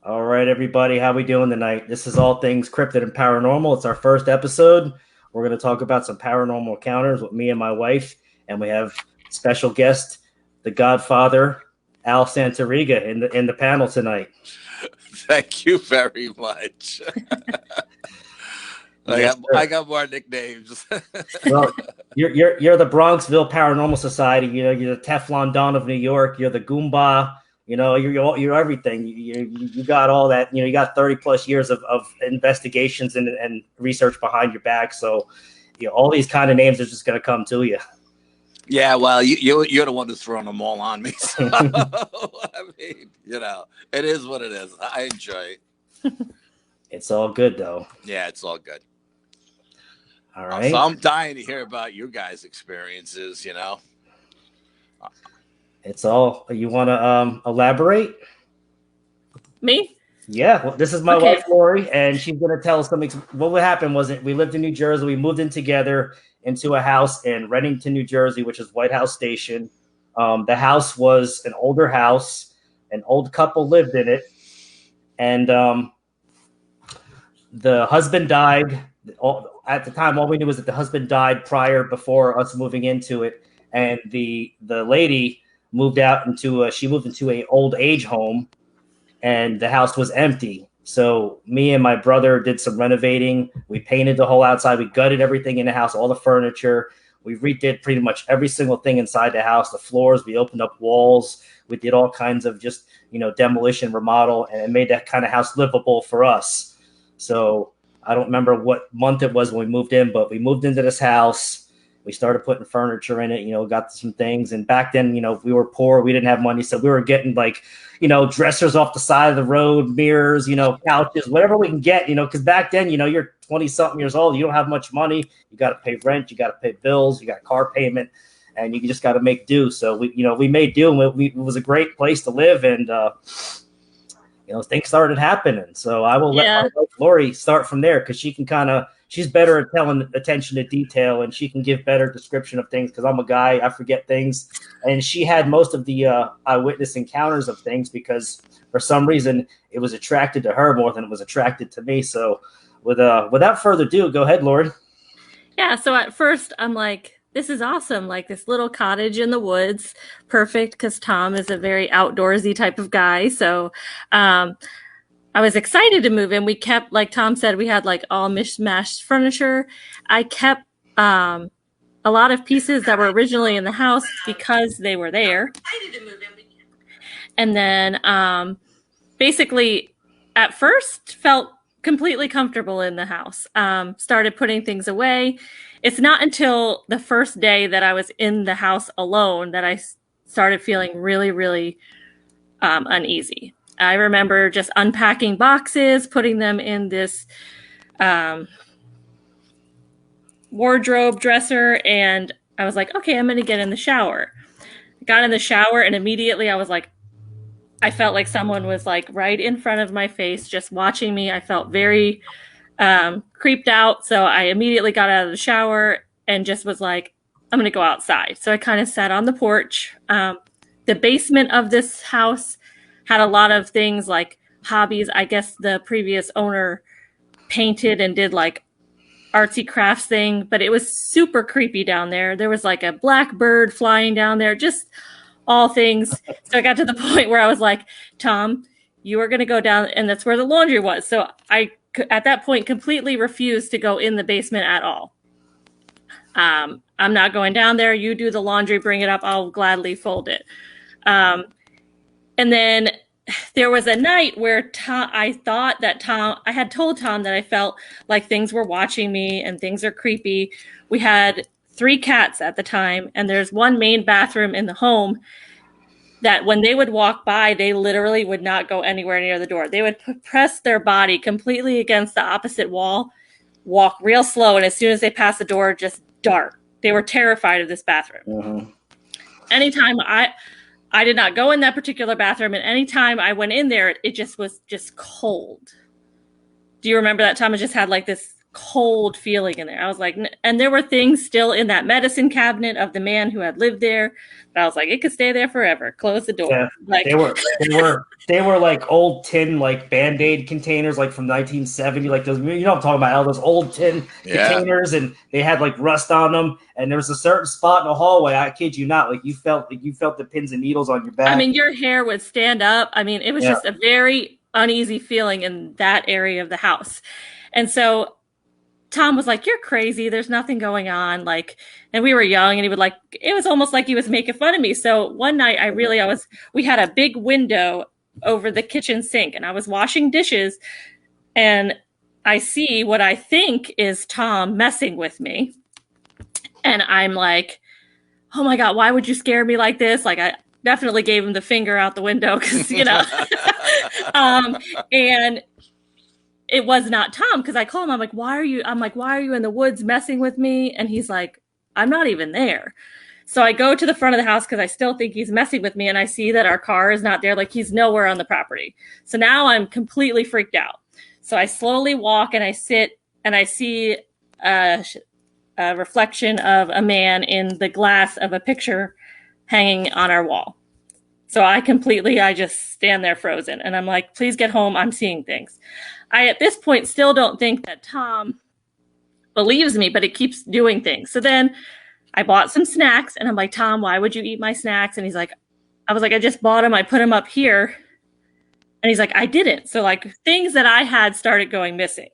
All right, everybody, how we doing tonight? This is all things cryptid and paranormal. It's our first episode. We're going to talk about some paranormal encounters with me and my wife, and we have special guest, the Godfather, Al Santariga, in the panel tonight. Thank you very much. Yes, I got more nicknames. well, you're the Bronxville Paranormal Society. You know, you're the Teflon Don of New York. You're the Goomba. You know, you're everything. You got all that. You know, you got 30 plus years of investigations and research behind your back. So, you know, all these kind of names are just going to come to you. Yeah, well, you're the one who's throwing them all on me. So, I mean, you know, it is what it is. I enjoy it. It's all good, though. Yeah, it's all good. All right. So I'm dying to hear about you guys' experiences, you know. It's all, you want to elaborate? Me? Yeah, well, this is my wife, Lori, and she's going to tell us something. What happened was we lived in New Jersey. We moved in together into a house in Reddington, New Jersey, which is White House Station. The house was an older house. An old couple lived in it. And the husband died. At the time, all we knew was that the husband died before us moving into it. And the lady moved into a old age home, and the house was empty. So me and my brother did some renovating. We painted the whole outside. We gutted everything in the house, all the furniture. We redid pretty much every single thing inside the house, the floors. We opened up walls. We did all kinds of just, you know, demolition, remodel, and it made that kind of house livable for us. So I don't remember what month it was when we moved in, but we moved into this house. We started putting furniture in it, you know, got some things. And back then, you know, we were poor. We didn't have money. So we were getting like, you know, dressers off the side of the road, mirrors, you know, couches, whatever we can get, you know, because back then, you know, you're 20 something years old. You don't have much money. You got to pay rent. You got to pay bills. You got car payment, and you just got to make do. So we made do, and it was a great place to live. And, you know, things started happening. So I will let my wife, Lori, start from there, because she can she's better at telling attention to detail, and she can give better description of things, because I'm a guy, I forget things. And she had most of the eyewitness encounters of things, because for some reason it was attracted to her more than it was attracted to me. So without further ado, go ahead, Lori. Yeah, so at first I'm like, this is awesome, like this little cottage in the woods, perfect, because Tom is a very outdoorsy type of guy. So I was excited to move in. We kept, like Tom said, we had like all mishmashed furniture. I kept a lot of pieces that were originally in the house because they were there. And then basically at first felt completely comfortable in the house. Started putting things away. It's not until the first day that I was in the house alone that I started feeling really, really uneasy. I remember just unpacking boxes, putting them in this wardrobe dresser, and I was like, okay, I'm going to get in the shower. I got in the shower, and immediately I was like, I felt like someone was like right in front of my face, just watching me. I felt very creeped out. So I immediately got out of the shower and just was like, I'm going to go outside. So I kind of sat on the porch. The basement of this house had a lot of things like hobbies. I guess the previous owner painted and did like artsy crafts thing, but it was super creepy down there. There was like a black bird flying down there, just all things. So I got to the point where I was like, Tom, you are going to go down, and that's where the laundry was. So I, at that point, completely refused to go in the basement at all. I'm not going down there. You do the laundry, bring it up. I'll gladly fold it. And then there was a night where I had told Tom that I felt like things were watching me and things are creepy. We had 3 cats at the time, and there's one main bathroom in the home that when they would walk by, they literally would not go anywhere near the door. They would press their body completely against the opposite wall, walk real slow, and as soon as they passed the door, just dart. They were terrified of this bathroom. Mm-hmm. Anytime I did not go in that particular bathroom, and anytime I went in there, it just was just cold. Do you remember that, Tom? It just had like this cold feeling in there. I was like, and there were things still in that medicine cabinet of the man who had lived there. But I was like, it could stay there forever. Close the door. Yeah, Like they were like old tin like Band-Aid containers like from 1970, like those, you know what I'm talking about, all those old tin containers, and they had like rust on them, and there was a certain spot in the hallway, I kid you not, like you felt the pins and needles on your back. I mean, your hair would stand up. I mean, it was just a very uneasy feeling in that area of the house. And so Tom was like, "You're crazy. There's nothing going on." Like, and we were young, and he would like, it was almost like he was making fun of me. So one night we had a big window over the kitchen sink, and I was washing dishes, and I see what I think is Tom messing with me. And I'm like, "Oh my God, why would you scare me like this?" Like, I definitely gave him the finger out the window because, you know, and it was not Tom, because I call him. I'm like, why are you in the woods messing with me? And he's like, I'm not even there. So I go to the front of the house because I still think he's messing with me. And I see that our car is not there. Like, he's nowhere on the property. So now I'm completely freaked out. So I slowly walk and I sit and I see a reflection of a man in the glass of a picture hanging on our wall. So I just stand there frozen. And I'm like, please get home. I'm seeing things. I, at this point, still don't think that Tom believes me, but it keeps doing things. So then I bought some snacks, and I'm like, Tom, why would you eat my snacks? And he's like, I was like, I just bought them. I put them up here. And he's like, I didn't. So like things that I had started going missing.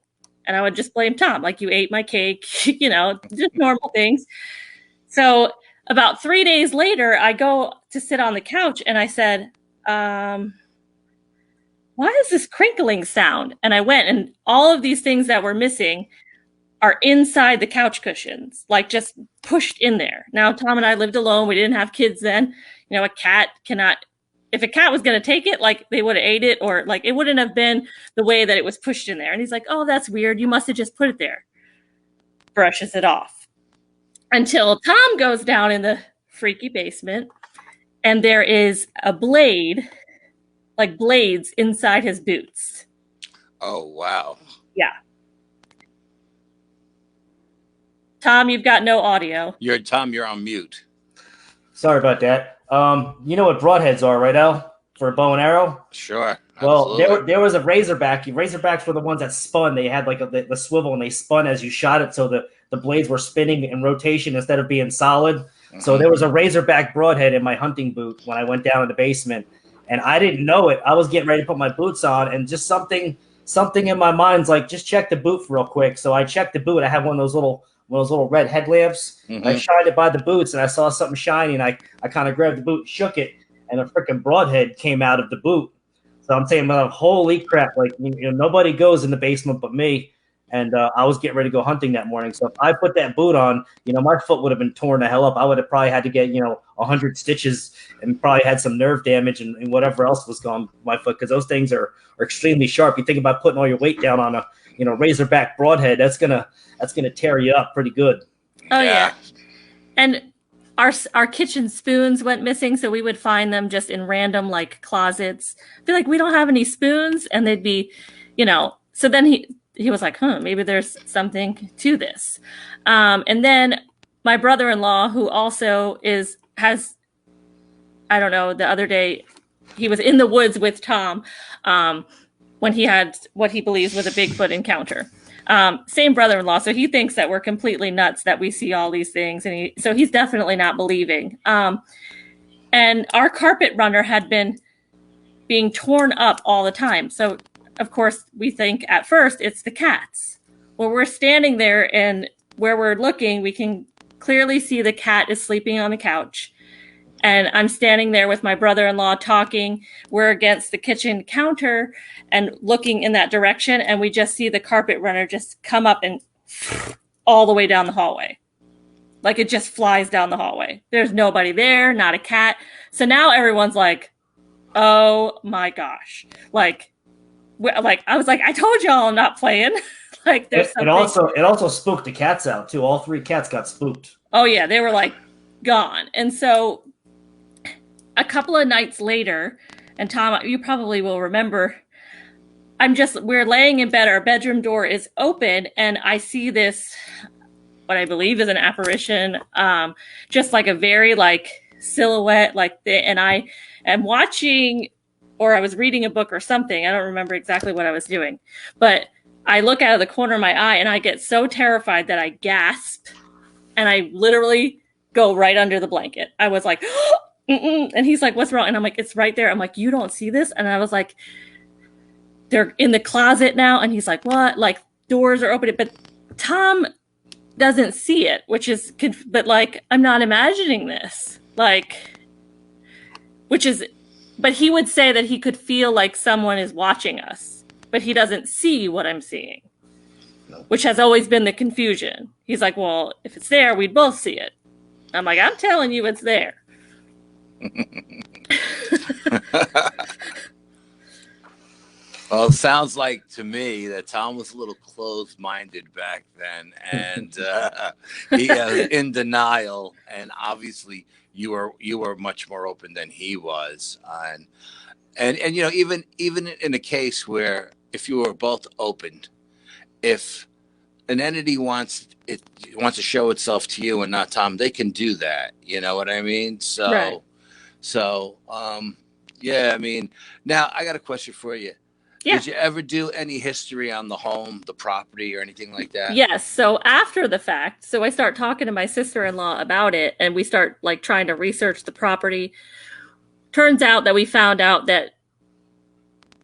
And I would just blame Tom, like, you ate my cake, you know, just normal things. So about 3 days later, I go to sit on the couch and I said, why is this crinkling sound? And I went, and all of these things that were missing are inside the couch cushions, like just pushed in there. Now, Tom and I lived alone. We didn't have kids then. You know, a cat cannot, if a cat was going to take it, like, they would have ate it, or like it wouldn't have been the way that it was pushed in there. And he's like, oh, that's weird. You must have just put it there. Brushes it off. Until Tom goes down in the freaky basement, and there is a blade, like blades inside his boots. Oh, wow. Yeah. Tom, you've got no audio. You're on mute. Sorry about that. You know what broadheads are, right, Al? For a bow and arrow? Sure. Well, there was a razorback. Razorbacks were the ones that spun. They had like the swivel, and they spun as you shot it, so the blades were spinning in rotation instead of being solid. Mm-hmm. So there was a razorback broadhead in my hunting boot when I went down in the basement, and I didn't know it. I was getting ready to put my boots on, and just something in my mind's like, just check the boot real quick. So I checked the boot. I had one of those little red headlamps. Mm-hmm. I shined it by the boots, and I saw something shiny, and I kind of grabbed the boot, shook it, and a freaking broadhead came out of the boot. So I'm saying, holy crap, like, you know, nobody goes in the basement but me. And I was getting ready to go hunting that morning. So if I put that boot on, you know, my foot would have been torn the hell up. I would have probably had to get, 100 stitches and probably had some nerve damage and whatever else was going on my foot, because those things are extremely sharp. You think about putting all your weight down on a, razorback broadhead, that's gonna tear you up pretty good. Oh yeah. And our kitchen spoons went missing, so we would find them just in random like closets. Be like, we don't have any spoons, and they'd be, so then he was like, maybe there's something to this. And then my brother-in-law, who also has, I don't know, the other day, he was in the woods with Tom when he had what he believes was a Bigfoot encounter. Same brother-in-law, so he thinks that we're completely nuts that we see all these things, and so he's definitely not believing. And our carpet runner had been being torn up all the time, so of course we think at first it's the cats. Well, we're standing there, and where we're looking, we can clearly see the cat is sleeping on the couch. And I'm standing there with my brother-in-law talking. We're against the kitchen counter and looking in that direction. And we just see the carpet runner just come up and all the way down the hallway. Like, it just flies down the hallway. There's nobody there, not a cat. So now everyone's like, oh my gosh. Like I was like, I told y'all I'm not playing. Like, there's something. It also spooked the cats out too. All 3 cats got spooked. Oh yeah, they were like gone. And so a couple of nights later, and Tom, you probably will remember, we're laying in bed, our bedroom door is open, and I see this, what I believe is an apparition, just like a very like silhouette, and I am watching, or I was reading a book or something. I don't remember exactly what I was doing, but I look out of the corner of my eye and I get so terrified that I gasp, and I literally go right under the blanket. I was like, and he's like, "What's wrong?" And I'm like, "It's right there." I'm like, "You don't see this?" And I was like, "They're in the closet now." And he's like, "What?" Like, doors are open, but Tom doesn't see it, which is, but like, I'm not imagining this, like, which is, but he would say that he could feel like someone is watching us, but he doesn't see what I'm seeing, which has always been the confusion. He's like, "Well, if it's there, we'd both see it." I'm like, "I'm telling you, it's there." Well, it sounds like to me that Tom was a little closed-minded back then, and he in denial. And obviously, you were much more open than he was, and you know, even in a case where if you were both open, if an entity wants to show itself to you and not Tom, they can do that. You know what I mean? So, Right. Yeah. I mean, now I got a question for you. Yeah. Did you ever do any history on the home, the property, or anything like that? Yes. So after the fact, so I start talking to my sister-in-law about it, and we start like trying to research the property. Turns out that we found out that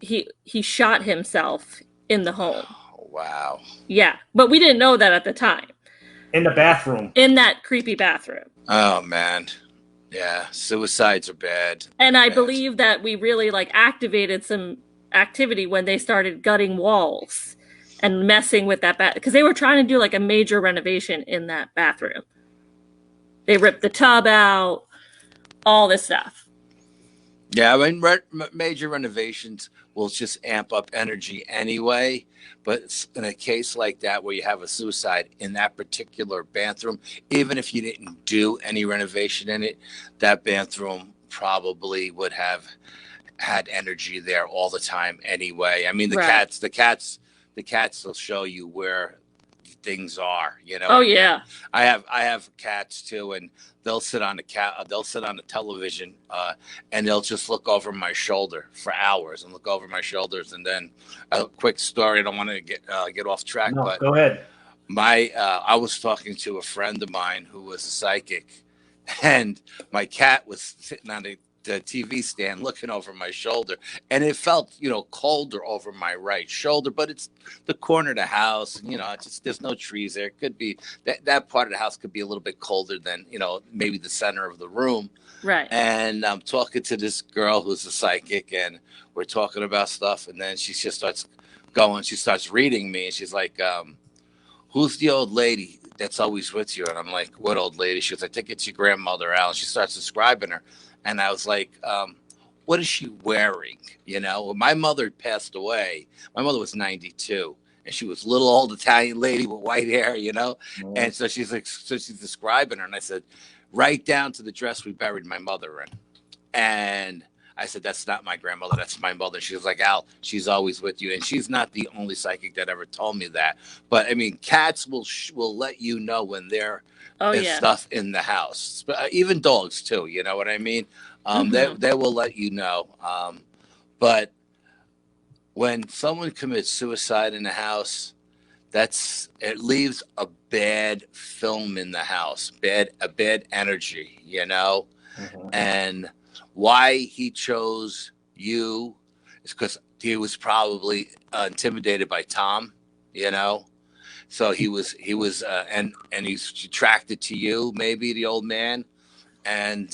he shot himself in the home. Oh, wow. Yeah, but we didn't know that at the time. In the bathroom. In that creepy bathroom. Oh man. Yeah, suicides are bad. And I believe that we really like activated some activity when they started gutting walls and messing with that because they were trying to do like a major renovation in that bathroom. They ripped the tub out, all this stuff. Yeah, I mean, major renovations will just amp up energy anyway. But in a case like that, where you have a suicide in that particular bathroom, even if you didn't do any renovation in it, that bathroom probably would have had energy there all the time anyway. I mean, the cats will show you where things are, you know. Oh yeah. I have cats too, and they'll sit on the television, and they'll just look over my shoulder for hours and look over my shoulders. And then a quick story. I don't want to get off track, No, but go ahead. I was talking to a friend of mine who was a psychic, and my cat was sitting on the TV stand looking over my shoulder, and it felt, you know, colder over my right shoulder, but it's the corner of the house, and, you know, just there's no trees there. It could be that part of the house could be a little bit colder than, you know, maybe the center of the room. Right. And I'm talking to this girl who's a psychic, and we're talking about stuff, and then she just starts reading me, and she's like, "Who's the old lady that's always with you?" And I'm like, "What old lady?" She goes, "I think it's your grandmother, Al." And she starts describing her. And I was like, "What is she wearing?" You know, when my mother passed away, my mother was 92, and she was a little old Italian lady with white hair, you know. Mm-hmm. And so she's describing her, and I said, "Right down to the dress we buried my mother in." And I said, "That's not my grandmother. That's my mother." She was like, "Al, she's always with you." And she's not the only psychic that ever told me that. But I mean, cats will let you know when they're stuff in the house, but even dogs too. You know what I mean? They will let you know. But when someone commits suicide in the house, it leaves a bad film in the house, a bad energy. You know, and why he chose you is because he was probably intimidated by Tom. You know. So he was and he's attracted to you, maybe the old man, and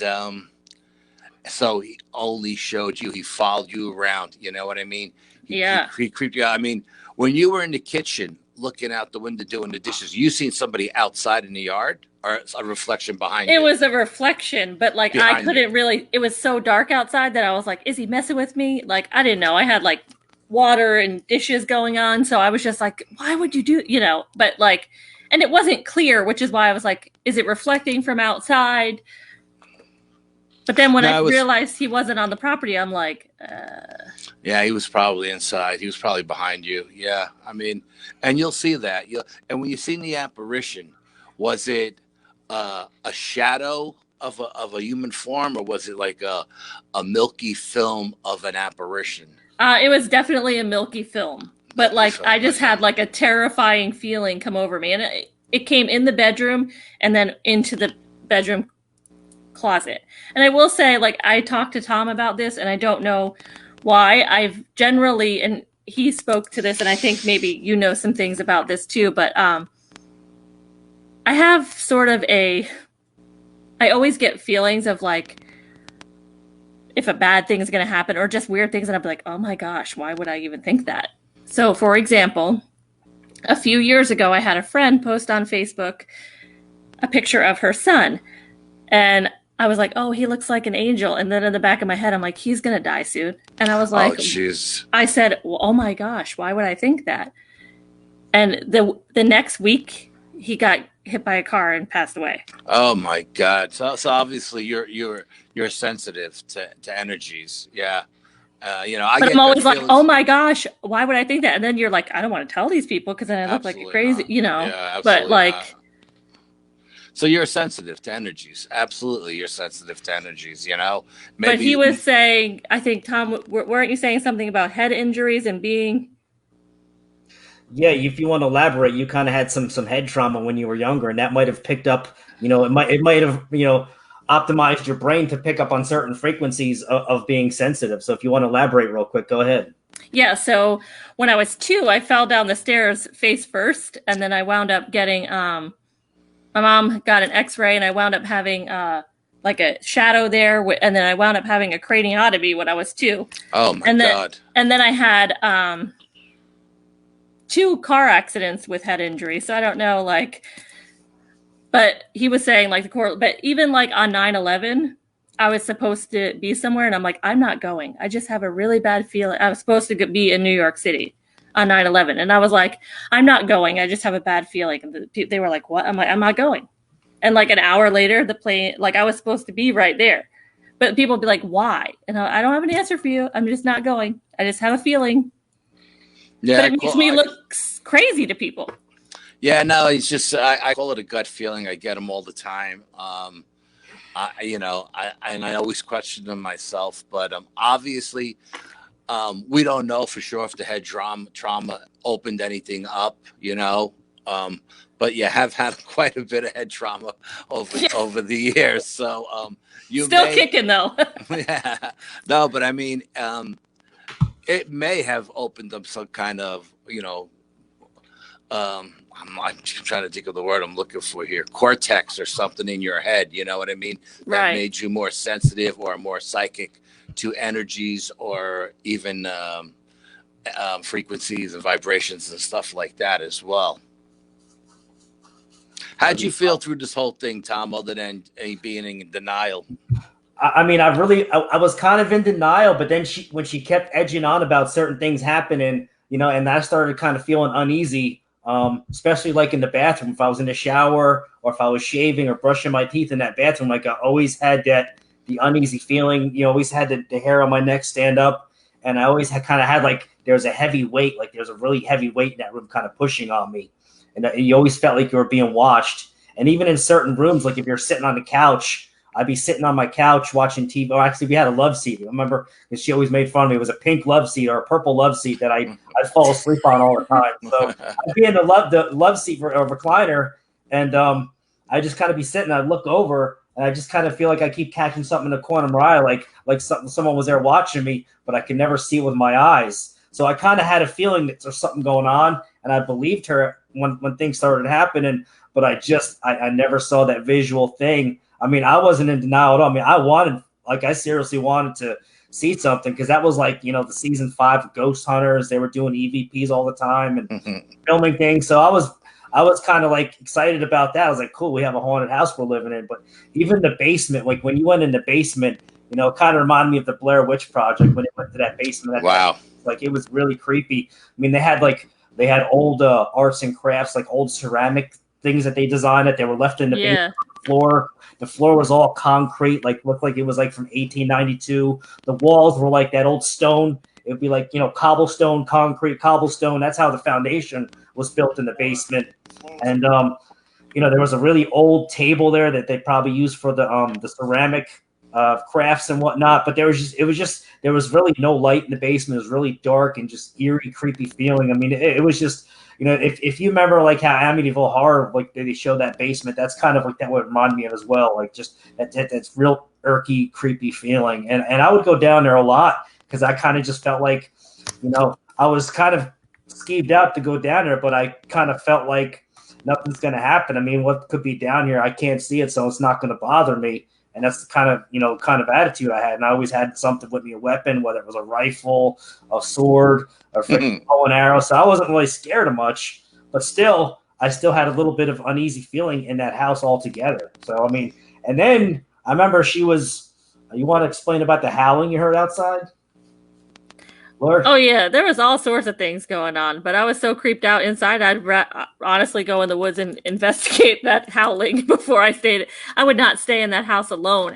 so he only showed you. He followed you around. You know what I mean? He creeped you out. I mean, when you were in the kitchen looking out the window doing the dishes, you seen somebody outside in the yard, or a reflection behind you? It was a reflection, but like I couldn't really. It was so dark outside that I was like, "Is he messing with me?" Like I didn't know. I had like water and dishes going on, so I was just like, why would you do, you know? But like, and it wasn't clear, which is why I was like, is it reflecting from outside? But then when I realized he wasn't on the property, I'm like, Yeah, he was probably inside. He was probably behind you. Yeah, I mean, and you'll see that. And when you seen the apparition, was it a shadow of a human form, or was it like a milky film of an apparition? It was definitely a milky film, but Milky like film. I just Okay. had like a terrifying feeling come over me, and it came in the bedroom and then into the bedroom closet. And I will say, like, I talked to Tom about this, and I don't know why. I've generally, and he spoke to this, and I think maybe you know some things about this too, but I have sort of I always get feelings of like, if a bad thing is going to happen or just weird things, and I'll be like, oh my gosh, why would I even think that? So, for example, a few years ago, I had a friend post on Facebook a picture of her son, and I was like, oh, he looks like an angel. And then in the back of my head, I'm like, he's going to die soon. And I was like, oh, jeez. I said, well, oh my gosh, why would I think that? And the next week, he got hit by a car and passed away. Oh my God! So obviously you're sensitive to energies. Yeah. I But get I'm always like, feelings. oh my gosh, why would I think that? And then you're like, I don't want to tell these people because then I look like a crazy, Not. Yeah, absolutely but like. Not. So you're sensitive to energies. Absolutely, you're sensitive to energies. Maybe. But he was saying, I think, Tom, weren't you saying something about head injuries and being? Yeah, if you want to elaborate, you kind of had some head trauma when you were younger, and that might have picked up. It might have optimized your brain to pick up on certain frequencies of being sensitive. So if you want to elaborate real quick, go ahead. Yeah. So when I was 2, I fell down the stairs face first, and then I wound up getting my mom got an X-ray, and I wound up having like a shadow there, and then I wound up having a craniotomy when I was 2. Oh my God! And then I had 2 car accidents with head injury. So I don't know, like, but he was saying like but even like on 9/11, I was supposed to be somewhere, and I'm like, I'm not going. I just have a really bad feeling. I was supposed to be in New York City on 9/11, and I was like, I'm not going. I just have a bad feeling. And they were like, what? I'm like, I'm not going. And like an hour later, the plane, like I was supposed to be right there, but people would be like, why? And I don't have an answer for you. I'm just not going. I just have a feeling. Yeah, but it makes me look crazy to people. Yeah, no, it's just I call it a gut feeling. I get them all the time. I always question them myself, but obviously, we don't know for sure if the head trauma opened anything up. But you have had quite a bit of head trauma over the years, so you still kicking though. Yeah, no, but I mean, it may have opened up some kind of I'm trying to think of the word I'm looking for here, cortex or something in your head, you know what I mean? That made you more sensitive or more psychic to energies or even frequencies and vibrations and stuff like that as well. How'd you feel through this whole thing, Tom, other than being in denial? I mean, I was kind of in denial, but then when she kept edging on about certain things happening, and I started kind of feeling uneasy, especially like in the bathroom. If I was in the shower or if I was shaving or brushing my teeth in that bathroom, like I always had the uneasy feeling, always had the hair on my neck stand up. And I always had like, there was a heavy weight, like there's a really heavy weight in that room kind of pushing on me. And you always felt like you were being watched. And even in certain rooms, like if you're sitting on the couch, I'd be sitting on my couch watching TV. Or actually, we had a love seat. I remember because she always made fun of me. It was a pink love seat or a purple love seat that I'd fall asleep on all the time. So I'd be in the love seat or recliner, and I just kind of be sitting. I'd look over, and I just kind of feel like I keep catching something in the corner of my eye, like someone was there watching me, but I could never see it with my eyes. So I kind of had a feeling that there's something going on, and I believed her when things started happening. But I never saw that visual thing. I mean, I wasn't in denial at all. I mean, I seriously wanted to see something because that was like, the season 5 of Ghost Hunters. They were doing EVPs all the time and filming things. So I was kind of like excited about that. I was like, cool, we have a haunted house we're living in. But even the basement, like when you went in the basement, it kind of reminded me of the Blair Witch Project when it went to that basement. Wow. Like it was really creepy. I mean, they had old arts and crafts, like old ceramic things that they designed that they were left in the basement floor. The floor was all concrete, looked like it was like from 1892. The walls were like that old stone. it would be like, cobblestone, concrete, cobblestone. That's how the foundation was built in the basement. And there was a really old table there that they probably used for the ceramic crafts and whatnot. But there was really no light in the basement. It was really dark and just eerie, creepy feeling. I mean, it was just, if you remember like how Amityville Horror, like they show that basement, that's kind of like that would remind me of as well. Like just that's real irky, creepy feeling. And I would go down there a lot because I kind of just felt like, I was kind of skeeved out to go down there, but I kind of felt like nothing's going to happen. I mean, what could be down here? I can't see it, so it's not going to bother me. And that's the kind of attitude I had. And I always had something with me, a weapon, whether it was a rifle, a sword, a freaking bow and arrow. So I wasn't really scared of much, but still, I still had a little bit of uneasy feeling in that house altogether. So, I mean, and then I remember you want to explain about the howling you heard outside? Lord? Oh yeah, there was all sorts of things going on, but I was so creeped out inside, I'd honestly go in the woods and investigate that howling before I stayed. I would not stay in that house alone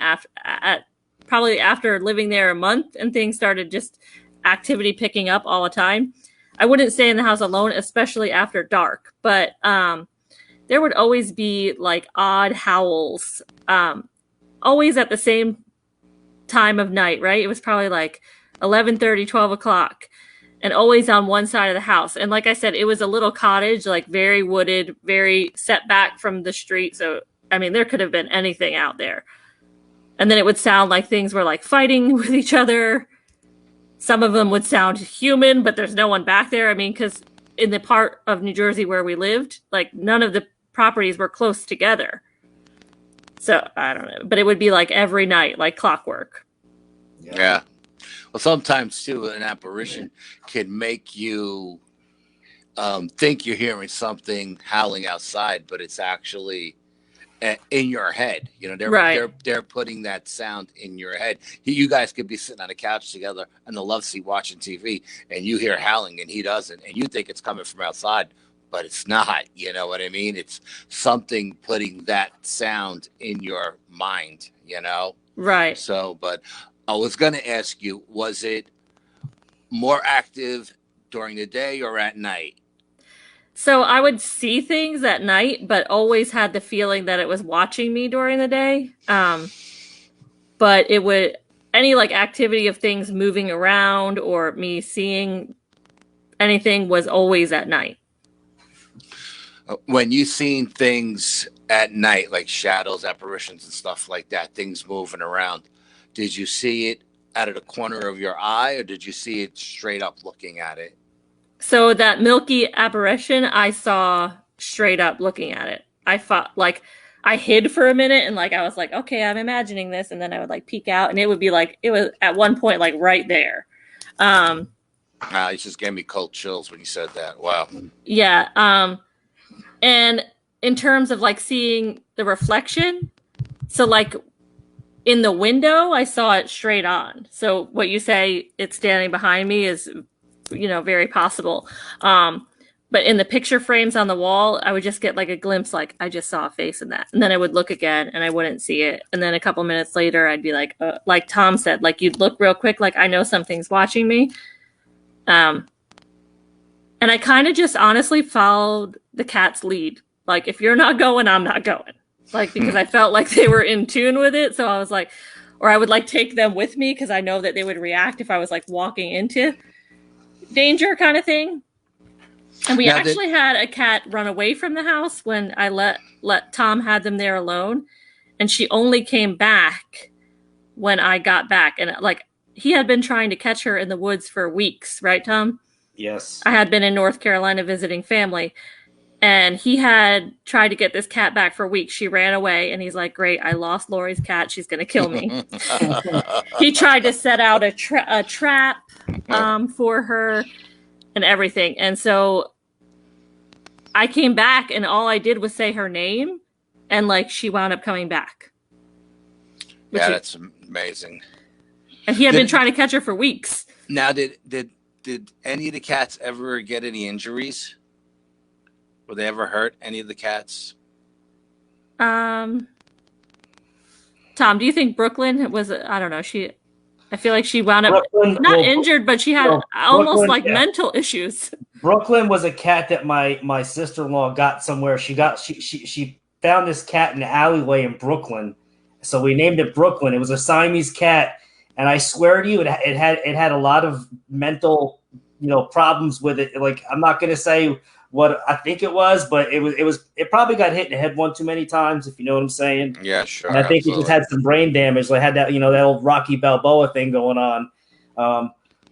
probably after living there a month and things started just activity picking up all the time. I wouldn't stay in the house alone, especially after dark, but there would always be like odd howls, always at the same time of night, right? It was probably like 11:30, 12 o'clock, and always on one side of the house. And like I said, it was a little cottage, like very wooded, very set back from the street. So, I mean, there could have been anything out there. And then it would sound like things were like fighting with each other. Some of them would sound human, but there's no one back there. I mean, because in the part of New Jersey where we lived, like none of the properties were close together. So, I don't know. But it would be like every night, like clockwork. Yeah. Well, sometimes too, an apparition can make you think you're hearing something howling outside, but it's actually in your head. They're putting that sound in your head. You guys could be sitting on a couch together in the love seat watching TV, and you hear howling, and he doesn't, and you think it's coming from outside, but it's not. You know what I mean? It's something putting that sound in your mind. Right. So, but I was going to ask you, was it more active during the day or at night? So I would see things at night, but always had the feeling that it was watching me during the day. But any like activity of things moving around or me seeing anything was always at night. When you seen things at night, like shadows, apparitions and stuff like that, things moving around, did you see it out of the corner of your eye, or did you see it straight up looking at it? So that milky apparition, I saw straight up looking at it. I hid for a minute and like I was like, okay, I'm imagining this, and then I would like peek out, and it would be like it was at one point like right there. It just gave me cold chills when you said that. Wow. Yeah. And in terms of like seeing the reflection, so like in the window, I saw it straight on. So what you say, it's standing behind me, is, very possible. But in the picture frames on the wall, I would just get like a glimpse, like I just saw a face in that. And then I would look again and I wouldn't see it. And then a couple minutes later, I'd be like Tom said, like you'd look real quick, like I know something's watching me. And I kind of just honestly followed the cat's lead. Like, if you're not going, I'm not going. Like, because I felt like they were in tune with it. So I was like, or I would like take them with me because I know that they would react if I was like walking into danger kind of thing. And we actually had a cat run away from the house when I let Tom had them there alone. And she only came back when I got back. And like, he had been trying to catch her in the woods for weeks, right, Tom? Yes. I had been in North Carolina visiting family. And he had tried to get this cat back for weeks. She ran away, and he's like, great, I lost Lori's cat. She's going to kill me. He tried to set out a trap for her and everything. And so I came back, and all I did was say her name, and like she wound up coming back. Yeah, that's amazing. And he had been trying to catch her for weeks. Now, did any of the cats ever get any injuries? Were they ever hurt, any of the cats? Tom, do you think Brooklyn was? I don't know. I feel like she wound up not injured, but she had almost like mental issues. Brooklyn was a cat that my sister-in-law got somewhere. She found this cat in the alleyway in Brooklyn, so we named it Brooklyn. It was a Siamese cat, and I swear to you, it had a lot of mental, problems with it. Like, I'm not gonna say what I think it was, but it probably got hit in the head one too many times, if you know what I'm saying. Yeah, sure. And I think it just had some brain damage. Like, had that that old Rocky Balboa thing going on.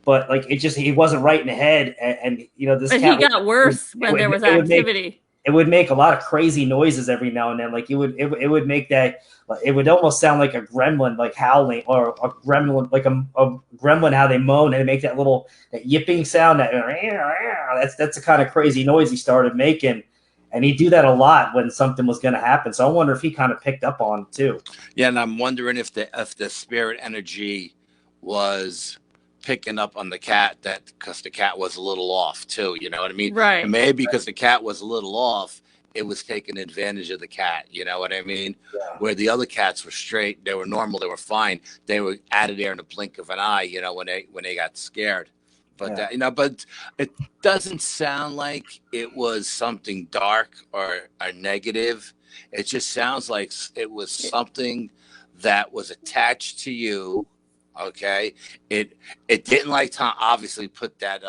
But like he wasn't right in the head, and this. And cat he got worse when there was activity. It would make a lot of crazy noises every now and then. Like it would make that. It would almost sound like a gremlin, like howling, or a gremlin, like a gremlin, how they moan and make that yipping sound. That's the kind of crazy noise he started making, and he'd do that a lot when something was going to happen. So I wonder if he kind of picked up on it too. Yeah, and I'm wondering if the spirit energy was picking up on the cat, because the cat was a little off too, you know what I mean? Right. And maybe because the cat was a little off, it was taking advantage of the cat, you know what I mean? Yeah. Where the other cats were straight, they were normal, they were fine, they were out of there in the blink of an eye, when they got scared. But but it doesn't sound like it was something dark or negative. It just sounds like it was something that was attached to you. Okay, it didn't, like Tom obviously put that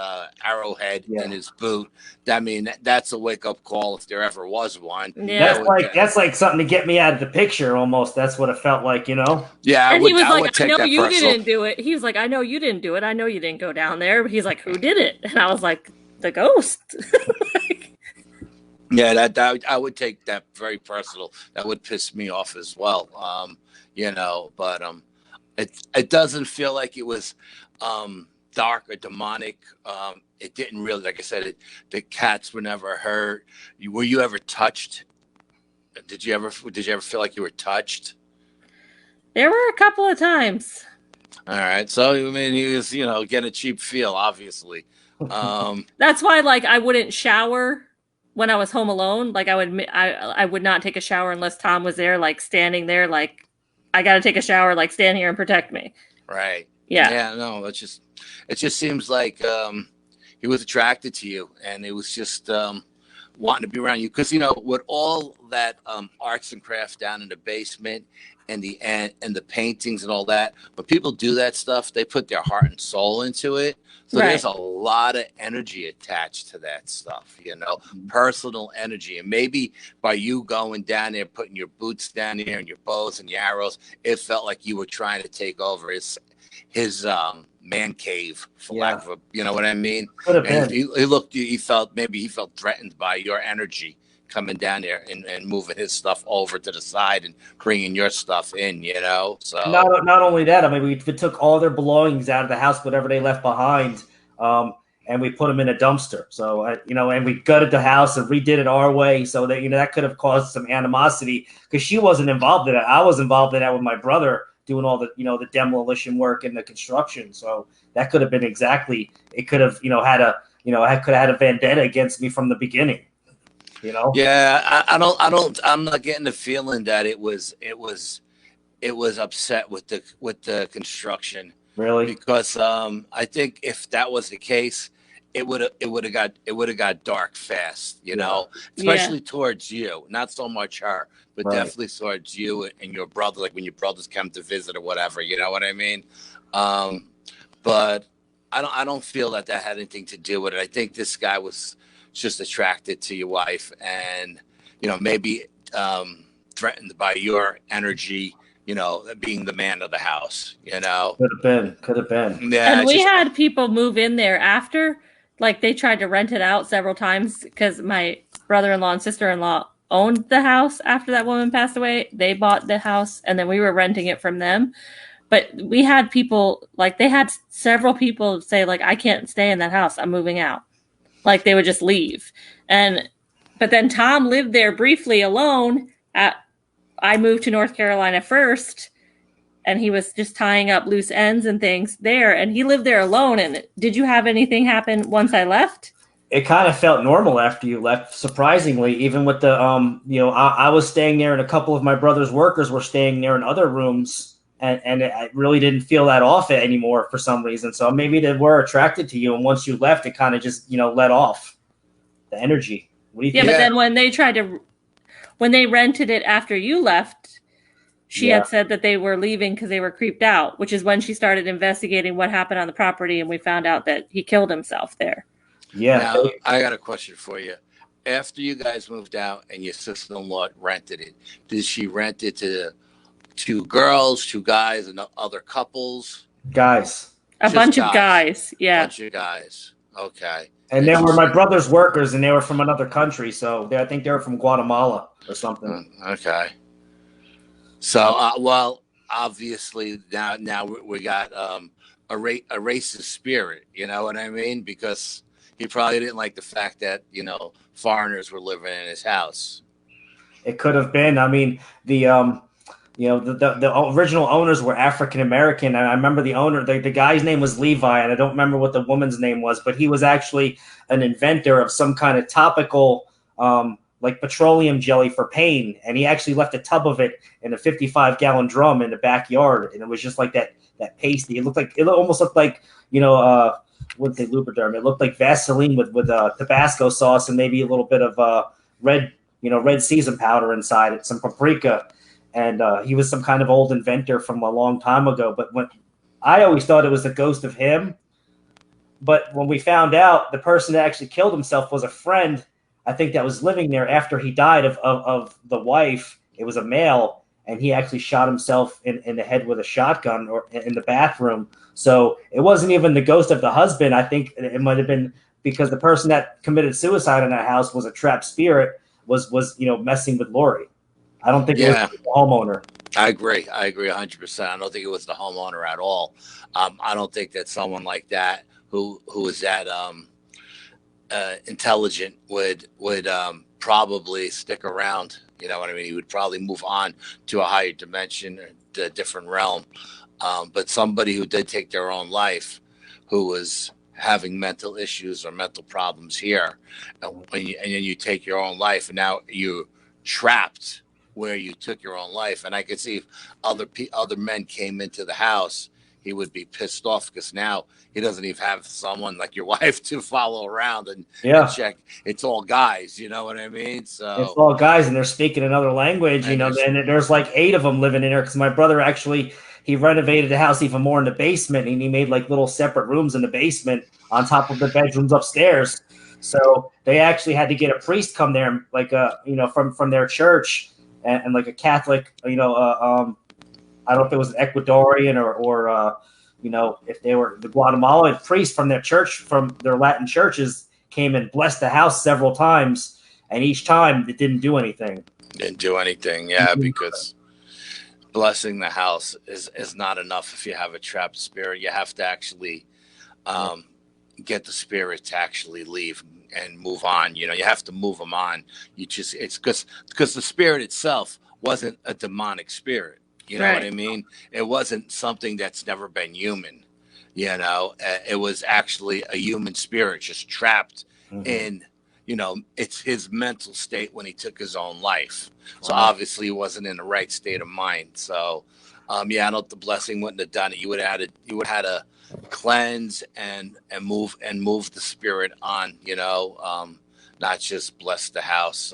arrowhead in his boot. I mean, that's a wake up call if there ever was one. Yeah, that's like something to get me out of the picture. Almost, that's what it felt like, Yeah, and he was like, "I know you didn't do it." He was like, "I know you didn't do it. I know you didn't go down there." But he's like, "Who did it?" And I was like, "The ghost." Yeah, that I would take that very personal. That would piss me off as well. But It doesn't feel like it was dark or demonic. It didn't really, like I said, the cats were never hurt. Were you ever touched? Did you ever feel like you were touched? There were a couple of times. All right, so I mean, he was, getting a cheap feel, obviously. That's why, like, I wouldn't shower when I was home alone. Like, I would not take a shower unless Tom was there, like standing there, like, I got to take a shower, like stand here and protect me. Right. Yeah. Yeah. No, it just seems like he was attracted to you, and it was just wanting to be around you. Because with all that arts and crafts down in the basement, and the paintings and all that, when people do that stuff, they put their heart and soul into it. So there's a lot of energy attached to that stuff, personal energy. And maybe by you going down there, putting your boots down there and your bows and your arrows, it felt like you were trying to take over his man cave, for lack of a, you know what I mean? And he felt threatened by your energy coming down there and moving his stuff over to the side and bringing your stuff in, So not only that, I mean, we took all their belongings out of the house, whatever they left behind, and we put them in a dumpster. So and we gutted the house and redid it our way. So that that could have caused some animosity because she wasn't involved in it. I was involved in that with my brother doing all the the demolition work and the construction. So that could have been exactly. It could have I could have had a vendetta against me from the beginning. Yeah, I'm not getting the feeling that it was upset with the construction. Really? Because I think if that was the case, it would have got dark fast, especially towards you, not so much her, but definitely towards you and your brother, like when your brothers come to visit or whatever, you know what I mean? But I don't feel that had anything to do with it. I think this guy was just attracted to your wife and maybe threatened by your energy, being the man of the house, could have been. Yeah, and we had people move in there after, like they tried to rent it out several times because my brother-in-law and sister-in-law owned the house after that woman passed away. They bought the house and then we were renting it from them. But we had people, like they had several people say, like, I can't stay in that house, I'm moving out. Like they would just leave. But then Tom lived there briefly alone. I moved to North Carolina first, and he was just tying up loose ends and things there, and he lived there alone. And did you have anything happen once I left? It kind of felt normal after you left, surprisingly, even with the, I was staying there and a couple of my brother's workers were staying there in other rooms, and I really didn't feel that off it anymore for some reason. So maybe they were attracted to you, and once you left, it kind of just let off the energy. What do you Yeah, think? but then when they rented it after you left, she Yeah, had said that they were leaving because they were creeped out, which is when she started investigating what happened on the property, and we found out that he killed himself there. yeah. Now, I got a question for you. After you guys moved out and your sister-in-law rented it, did she rent it to two girls, two guys, and other couples? Guys. A Just bunch of guys. guys, yeah. Bunch of guys. Okay. And they were my Interesting. brother's workers, and they were from another country. So I think they were from Guatemala or something. Okay. So, well, obviously now we got a racist spirit. You know what I mean? Because he probably didn't like the fact that foreigners were living in his house. It could have been. I mean, the original owners were African American, and I remember the owner, the guy's name was Levi, and I don't remember what the woman's name was, but he was actually an inventor of some kind of topical, like petroleum jelly for pain, and he actually left a tub of it in a 55-gallon drum in the backyard, and it was just like that pasty. It almost looked like wouldn't say Lubriderm. It looked like Vaseline with Tabasco sauce and maybe a little bit of red season powder inside it, some paprika. And he was some kind of old inventor from a long time ago. But when I always thought it was the ghost of him. But when we found out the person that actually killed himself was a friend, I think that was living there after he died of the wife. It was a male, and he actually shot himself in the head with a shotgun or in the bathroom. So it wasn't even the ghost of the husband. I think it might have been because the person that committed suicide in that house was a trapped spirit, was messing with Lori. I don't think it was the homeowner. I agree 100%. I don't think it was the homeowner at all. I don't think that someone like that who is that intelligent would probably stick around. You know what I mean? He would probably move on to a higher dimension, a different realm. But somebody who did take their own life, who was having mental issues or mental problems here, and then you take your own life, and now you're trapped where you took your own life. And I could see if other men came into the house, he would be pissed off because now he doesn't even have someone like your wife to follow around and check. It's all guys, you know what I mean? So it's all guys, and they're speaking another language, and there's like 8 of them living in there because my brother actually he renovated the house even more in the basement, and he made like little separate rooms in the basement on top of the bedrooms upstairs. So they actually had to get a priest come there, like from their church, and like a Catholic, I don't know if it was an Ecuadorian or if they were the Guatemalan priest from their church, from their Latin churches, came and blessed the house several times, and each time it didn't do anything. Yeah, because blessing the house is not enough if you have a trapped spirit. You have to actually get the spirit to actually leave and move on. You have to move them on. It's because the spirit itself wasn't a demonic spirit. You know what I mean? It wasn't something that's never been human. It was actually a human spirit just trapped in, it's his mental state when he took his own life. So obviously he wasn't in the right state of mind. So, I don't. The blessing wouldn't have done it. You would have had to cleanse and move the spirit on. Not just bless the house.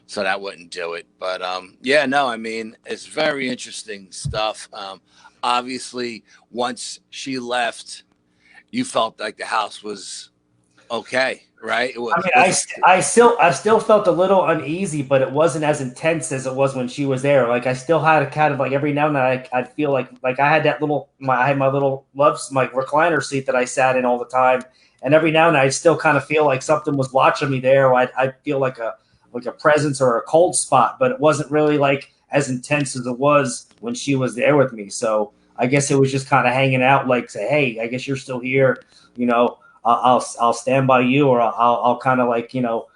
So that wouldn't do it. But I mean, it's very interesting stuff. Obviously, once she left, you felt like the house was okay, right? I still felt a little uneasy, but it wasn't as intense as it was when she was there. Like I still had a kind of like every now and then I'd feel like I had that I had my little my recliner seat that I sat in all the time, and every now and then I still kind of feel like something was watching me there. Or I'd feel like a presence or a cold spot, but it wasn't really like as intense as it was when she was there with me. So I guess it was just kind of hanging out, like say, hey, I guess you're still here, I'll stand by you, or I'll kind of like, Well,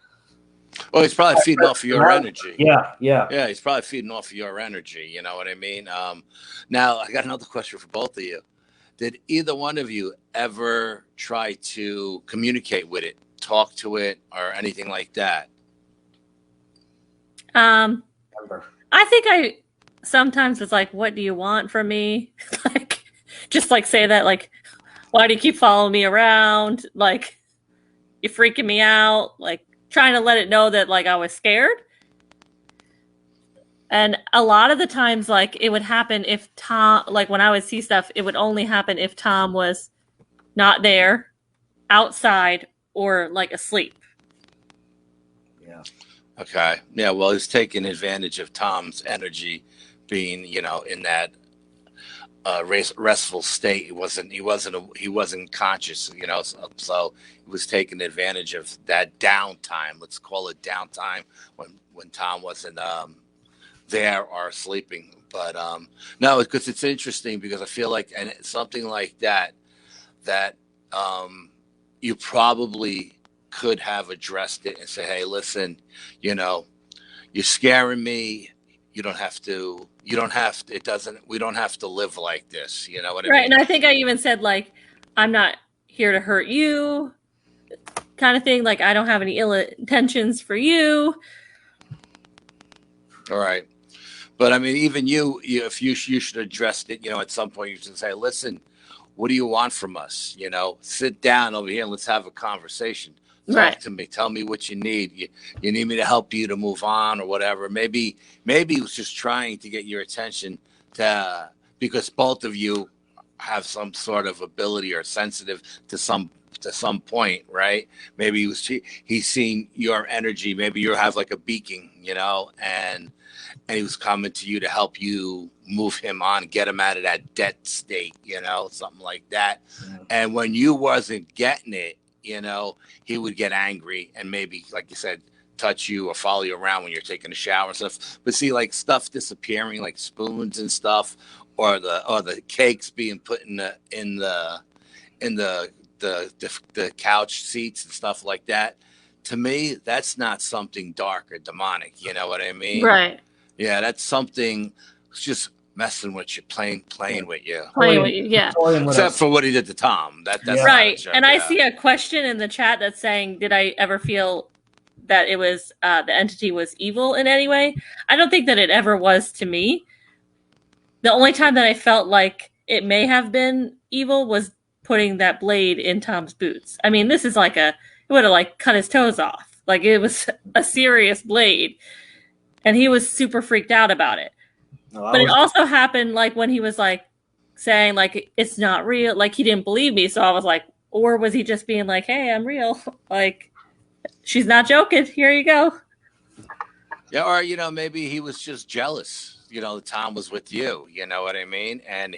he's probably feeding off of your energy. Yeah. He's probably feeding off of your energy. You know what I mean? Now I got another question for both of you. Did either one of you ever try to communicate with it, talk to it, or anything like that? I think I sometimes it's like, what do you want from me? Like, just like say that, like, why do you keep following me around? Like, you're freaking me out. Like, trying to let it know that, like, I was scared. And a lot of the times, like, it would happen if Tom, like, when I would see stuff, it would only happen if Tom was not there, outside, or, like, asleep. Yeah. Okay. Yeah. Well, he's taking advantage of Tom's energy, being in that restful state. He wasn't conscious. So he was taking advantage of that downtime. Let's call it downtime when Tom wasn't there or sleeping. But no, because it's interesting, because I feel like, and something like that you probably could have addressed it and say, hey, listen, you're scaring me. We don't have to live like this. You know what I Right. mean? And I think I even said, like, I'm not here to hurt you, kind of thing. Like, I don't have any ill intentions for you. All right. But I mean, even if you should address it, at some point you should say, listen, what do you want from us? Sit down over here and let's have a conversation. Talk to me. Tell me what you need. You need me to help you to move on or whatever. Maybe he was just trying to get your attention because both of you have some sort of ability or sensitive to some point, right? Maybe he's seeing your energy. Maybe you have like a beacon, and he was coming to you to help you move him on, get him out of that debt state, something like that. Yeah. And when you wasn't getting it, he would get angry and maybe, like you said, touch you or follow you around when you're taking a shower and stuff. But see, like stuff disappearing, like spoons and stuff, or the cakes being put in the couch seats and stuff like that. To me, that's not something dark or demonic. You know what I mean? Right. Yeah, that's something just messing with you, playing with you. Playing with you, yeah. Except for what he did to Tom. That's right. And I see a question in the chat that's saying, did I ever feel that it was the entity was evil in any way? I don't think that it ever was to me. The only time that I felt like it may have been evil was putting that blade in Tom's boots. I mean, this is like it would have like cut his toes off. Like, it was a serious blade. And he was super freaked out about it. But it also happened like when he was like saying like, it's not real. Like, he didn't believe me. So I was like, or was he just being like, hey, I'm real? Like, she's not joking. Here you go. Yeah. Or, maybe he was just jealous. Tom was with you. You know what I mean? And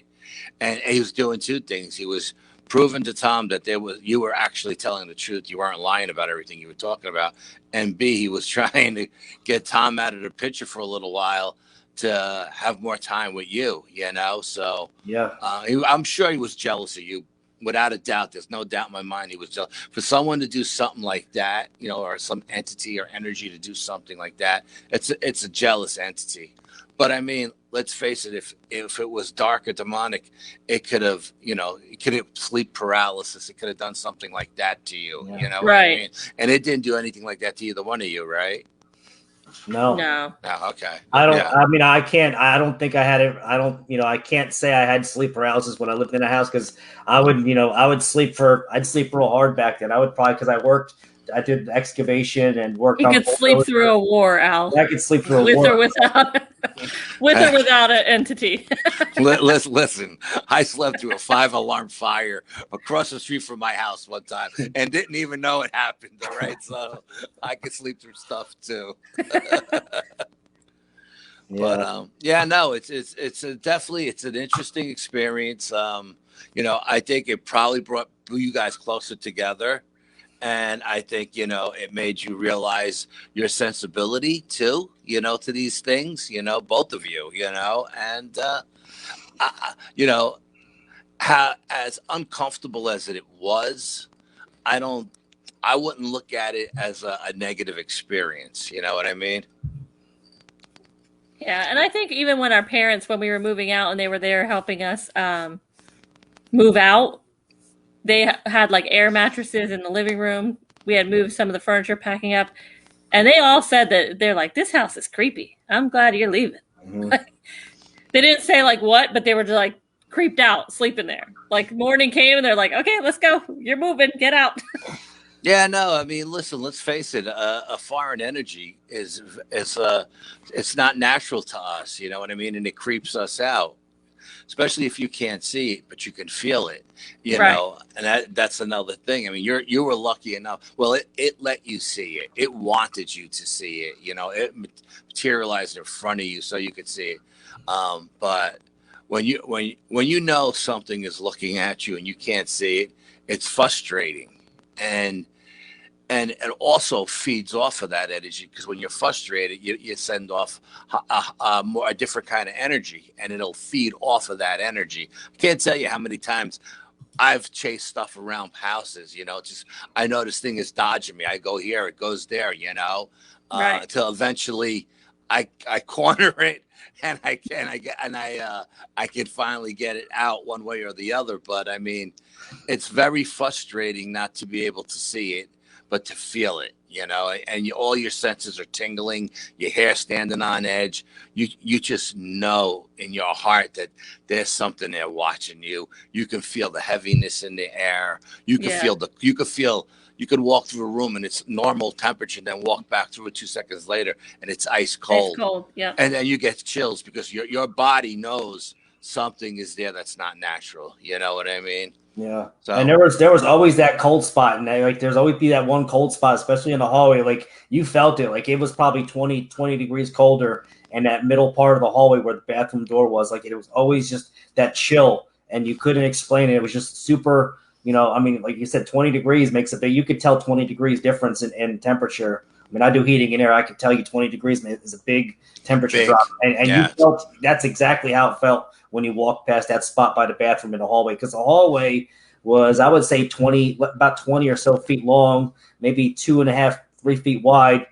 he was doing two things. He was proving to Tom that you were actually telling the truth. You weren't lying about everything you were talking about. And B, he was trying to get Tom out of the picture for a little while to have more time with you, So yeah, I'm sure he was jealous of you, without a doubt. There's no doubt in my mind he was jealous. For someone to do something like that, or some entity or energy to do something like that, it's a jealous entity. But I mean, let's face it, if it was dark or demonic, it could have, sleep paralysis. It could have done something like that to you, right. What I mean? And it didn't do anything like that to either one of you, right? No. Oh, okay. I don't, I mean, I don't think I had it. I can't say I had sleep paralysis when I lived in a house, because I'd sleep real hard back then. I would probably, because I did excavation and worked. You could sleep through a war, Al. I could sleep through a war. With or without an entity. Listen, I slept through a 5-alarm fire across the street from my house one time and didn't even know it happened. All right, so I could sleep through stuff too. But no, it's definitely an interesting experience. I think it probably brought you guys closer together. And I think, it made you realize your sensibility too, to these things, both of you, and, how, as uncomfortable as it was, I wouldn't look at it as a negative experience. You know what I mean? Yeah. And I think even when our parents, when we were moving out and they were there helping us move out, they had like air mattresses in the living room. We had moved some of the furniture, packing up, and they all said that they're like, this house is creepy. I'm glad you're leaving. Mm-hmm. They didn't say like what, but they were just like creeped out, sleeping there. Like morning came and they're like, okay, let's go. You're moving. Get out. Yeah, no, I mean, listen, let's face it. A foreign energy is it's not natural to us. You know what I mean? And it creeps us out, especially if you can't see it, but you can feel it. You Right. know, and that's another thing. I mean, you were lucky enough. Well, it let you see it. It wanted you to see it. You know, it materialized in front of you so you could see it. But when you know something is looking at you and you can't see it, it's frustrating. And it also feeds off of that energy, because when you're frustrated, you send off a different kind of energy, and it'll feed off of that energy. I can't tell you how many times I've chased stuff around houses. You know, just I know this thing is dodging me. I go here, it goes there. You know, Right. until eventually I corner it, and I can finally get it out one way or the other. But I mean, it's very frustrating not to be able to see it, but to feel it, you know, and all your senses are tingling, your hair standing on edge. You just know in your heart that there's something there watching you. You can feel the heaviness in the air. You can feel you could walk through a room and it's normal temperature, and then walk back through it 2 seconds later and it's ice cold. Ice cold, yeah. And then you get chills because your body knows something is there that's not natural. You know what I mean? Yeah. So, and there was always that cold spot, and like there's always be that one cold spot, especially in the hallway. Like you felt it, like it was probably 20 degrees colder in that middle part of the hallway where the bathroom door was. Like it was always just that chill, and you couldn't explain it. It was just super, you know. I mean, like you said, 20 degrees makes a big. You could tell 20 degrees difference in temperature. I mean, I do heating in air. I could tell you 20 degrees is a big temperature drop, and you felt that's exactly how it felt when you walked past that spot by the bathroom in the hallway, because the hallway was, I would say, about 20 or so feet long, maybe 2.5, 3 feet wide.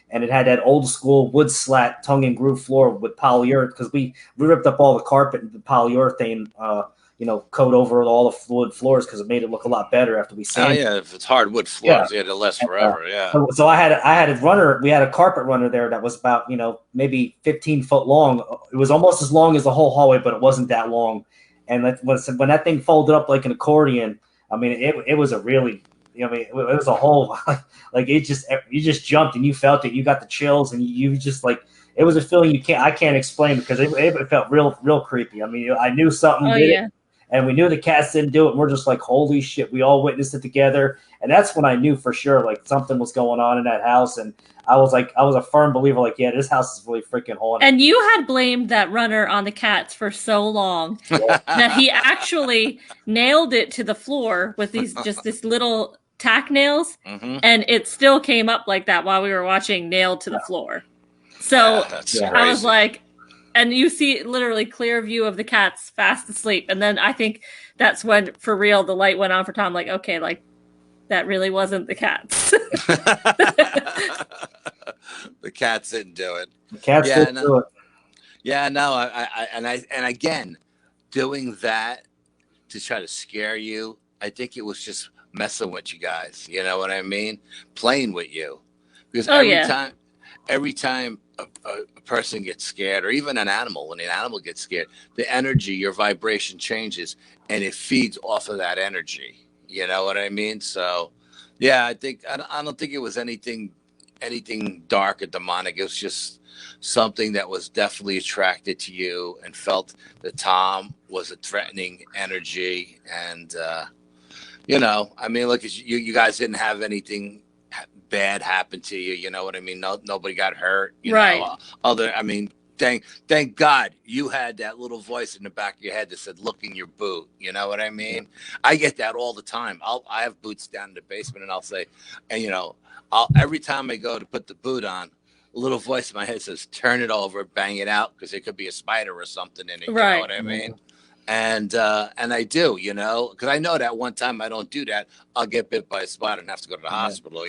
And it had that old school wood slat tongue and groove floor with polyurethane, because we ripped up all the carpet and the polyurethane, coat over all the wood floors, because it made it look a lot better after we sanded. Oh yeah, if it's hardwood floors, yeah, it'll last forever. Yeah. So I had a runner. We had a carpet runner there that was about maybe 15 foot long. It was almost as long as the whole hallway, but it wasn't that long. And when that thing folded up like an accordion, I mean, it was a really, it was a whole, like you just jumped and you felt it. You got the chills, and you just like, it was a feeling I can't explain, because it felt real creepy. I mean, I knew something did it, and we knew the cats didn't do it. And we're just like, holy shit, we all witnessed it together. And that's when I knew for sure, like, something was going on in that house. And I was a firm believer, like, yeah, this house is really freaking haunted. And you had blamed that runner on the cats for so long that he actually nailed it to the floor with this little tack nails, and it still came up like that while we were watching, nailed to the floor. So I was like, and you see literally clear view of the cats fast asleep. And then I think that's when, for real, the light went on for Tom, like, okay, like, that really wasn't the cats. The cats didn't do it. The cats didn't do it. Yeah, no, and again, doing that to try to scare you, I think it was just messing with you guys. You know what I mean? Playing with you. Because every time a person gets scared, or even an animal, when an animal gets scared, the energy, your vibration changes, and it feeds off of that energy. You know what I mean? So, yeah, I don't think it was anything dark or demonic. It was just something that was definitely attracted to you and felt that Tom was a threatening energy. And, I mean, look, you guys didn't have anything bad happen to you. You know what I mean? Nobody got hurt. You know, thank God you had that little voice in the back of your head that said, look in your boot. You know what I mean? I get that all the time. I have boots down in the basement, and I'll say, and every time I go to put the boot on, a little voice in my head says, turn it over, bang it out, because there could be a spider or something in it. You know what I mean? And I do, because I know that one time I don't do that, I'll get bit by a spider and have to go to the hospital,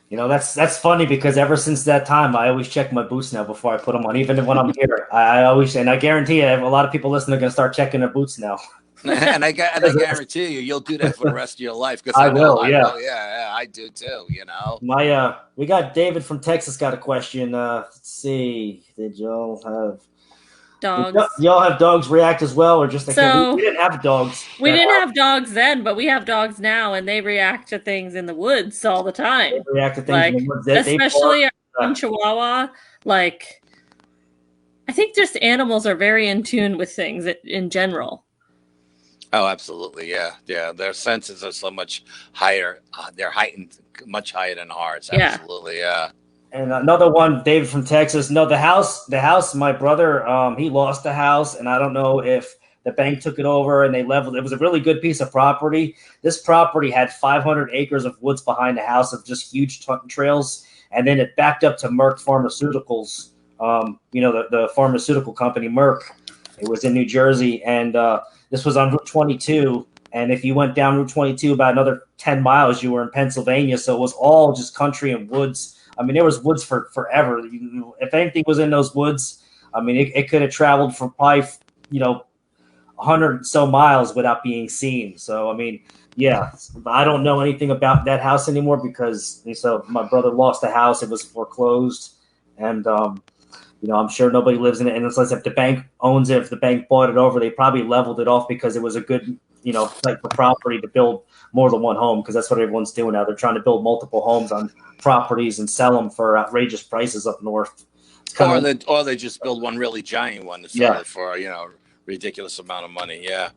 That's funny, because ever since that time, I always check my boots now before I put them on, even when I'm here. I always, and I guarantee you, a lot of people listening are going to start checking their boots now. and I guarantee you'll do that for the rest of your life. Because I do too. We got David from Texas got a question. Let's see, did y'all have? dogs. Y'all have dogs react as well, or just So we didn't have dogs. we didn't have dogs then, but we have dogs now, and they react to things in the woods all the They time. react to things in the Like, woods. They especially bark. in Chihuahua, like, I think just animals are very in tune with things in general. Oh, absolutely. Yeah. Yeah. Their senses are so much higher. They're heightened, much higher than ours. Yeah. Absolutely. Yeah. And another one, David from Texas. No, the house. My brother, he lost the house, and I don't know if the bank took it over and they leveled. It was a really good piece of property. This property had 500 acres of woods behind the house of just huge trails, and then it backed up to Merck Pharmaceuticals. The pharmaceutical company Merck. It was in New Jersey, and this was on Route 22. And if you went down Route 22 about another 10 miles, you were in Pennsylvania. So it was all just country and woods. I mean, there was woods for forever. If anything was in those woods, I mean, it could have traveled for probably, 100 so miles without being seen. So, I mean, yeah, I don't know anything about that house anymore because my brother lost the house. It was foreclosed. And, I'm sure nobody lives in it. And unless if the bank owns it, if the bank bought it over, they probably leveled it off because it was a good, type of property to build more than one home, because that's what everyone's doing now. They're trying to build multiple homes on properties and sell them for outrageous prices up north. Or they just build one really giant one to sell it for, ridiculous amount of money. Yeah.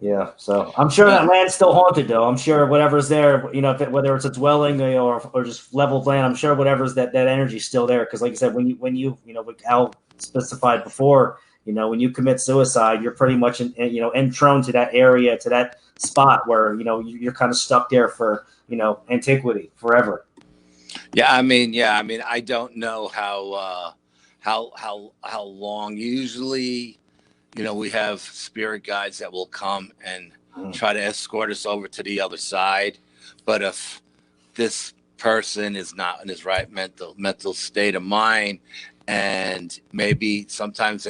Yeah. So I'm sure that land's still haunted, though. I'm sure whatever's there, whether it's a dwelling or just leveled land, I'm sure whatever's that energy's still there. Because like I said, when you like Al specified before, when you commit suicide, you're pretty much enthroned to that area, to that spot where you're kind of stuck there for antiquity forever. Yeah, I mean, I don't know how long. Usually, we have spirit guides that will come and try to escort us over to the other side. But if this person is not in his right mental state of mind, and maybe sometimes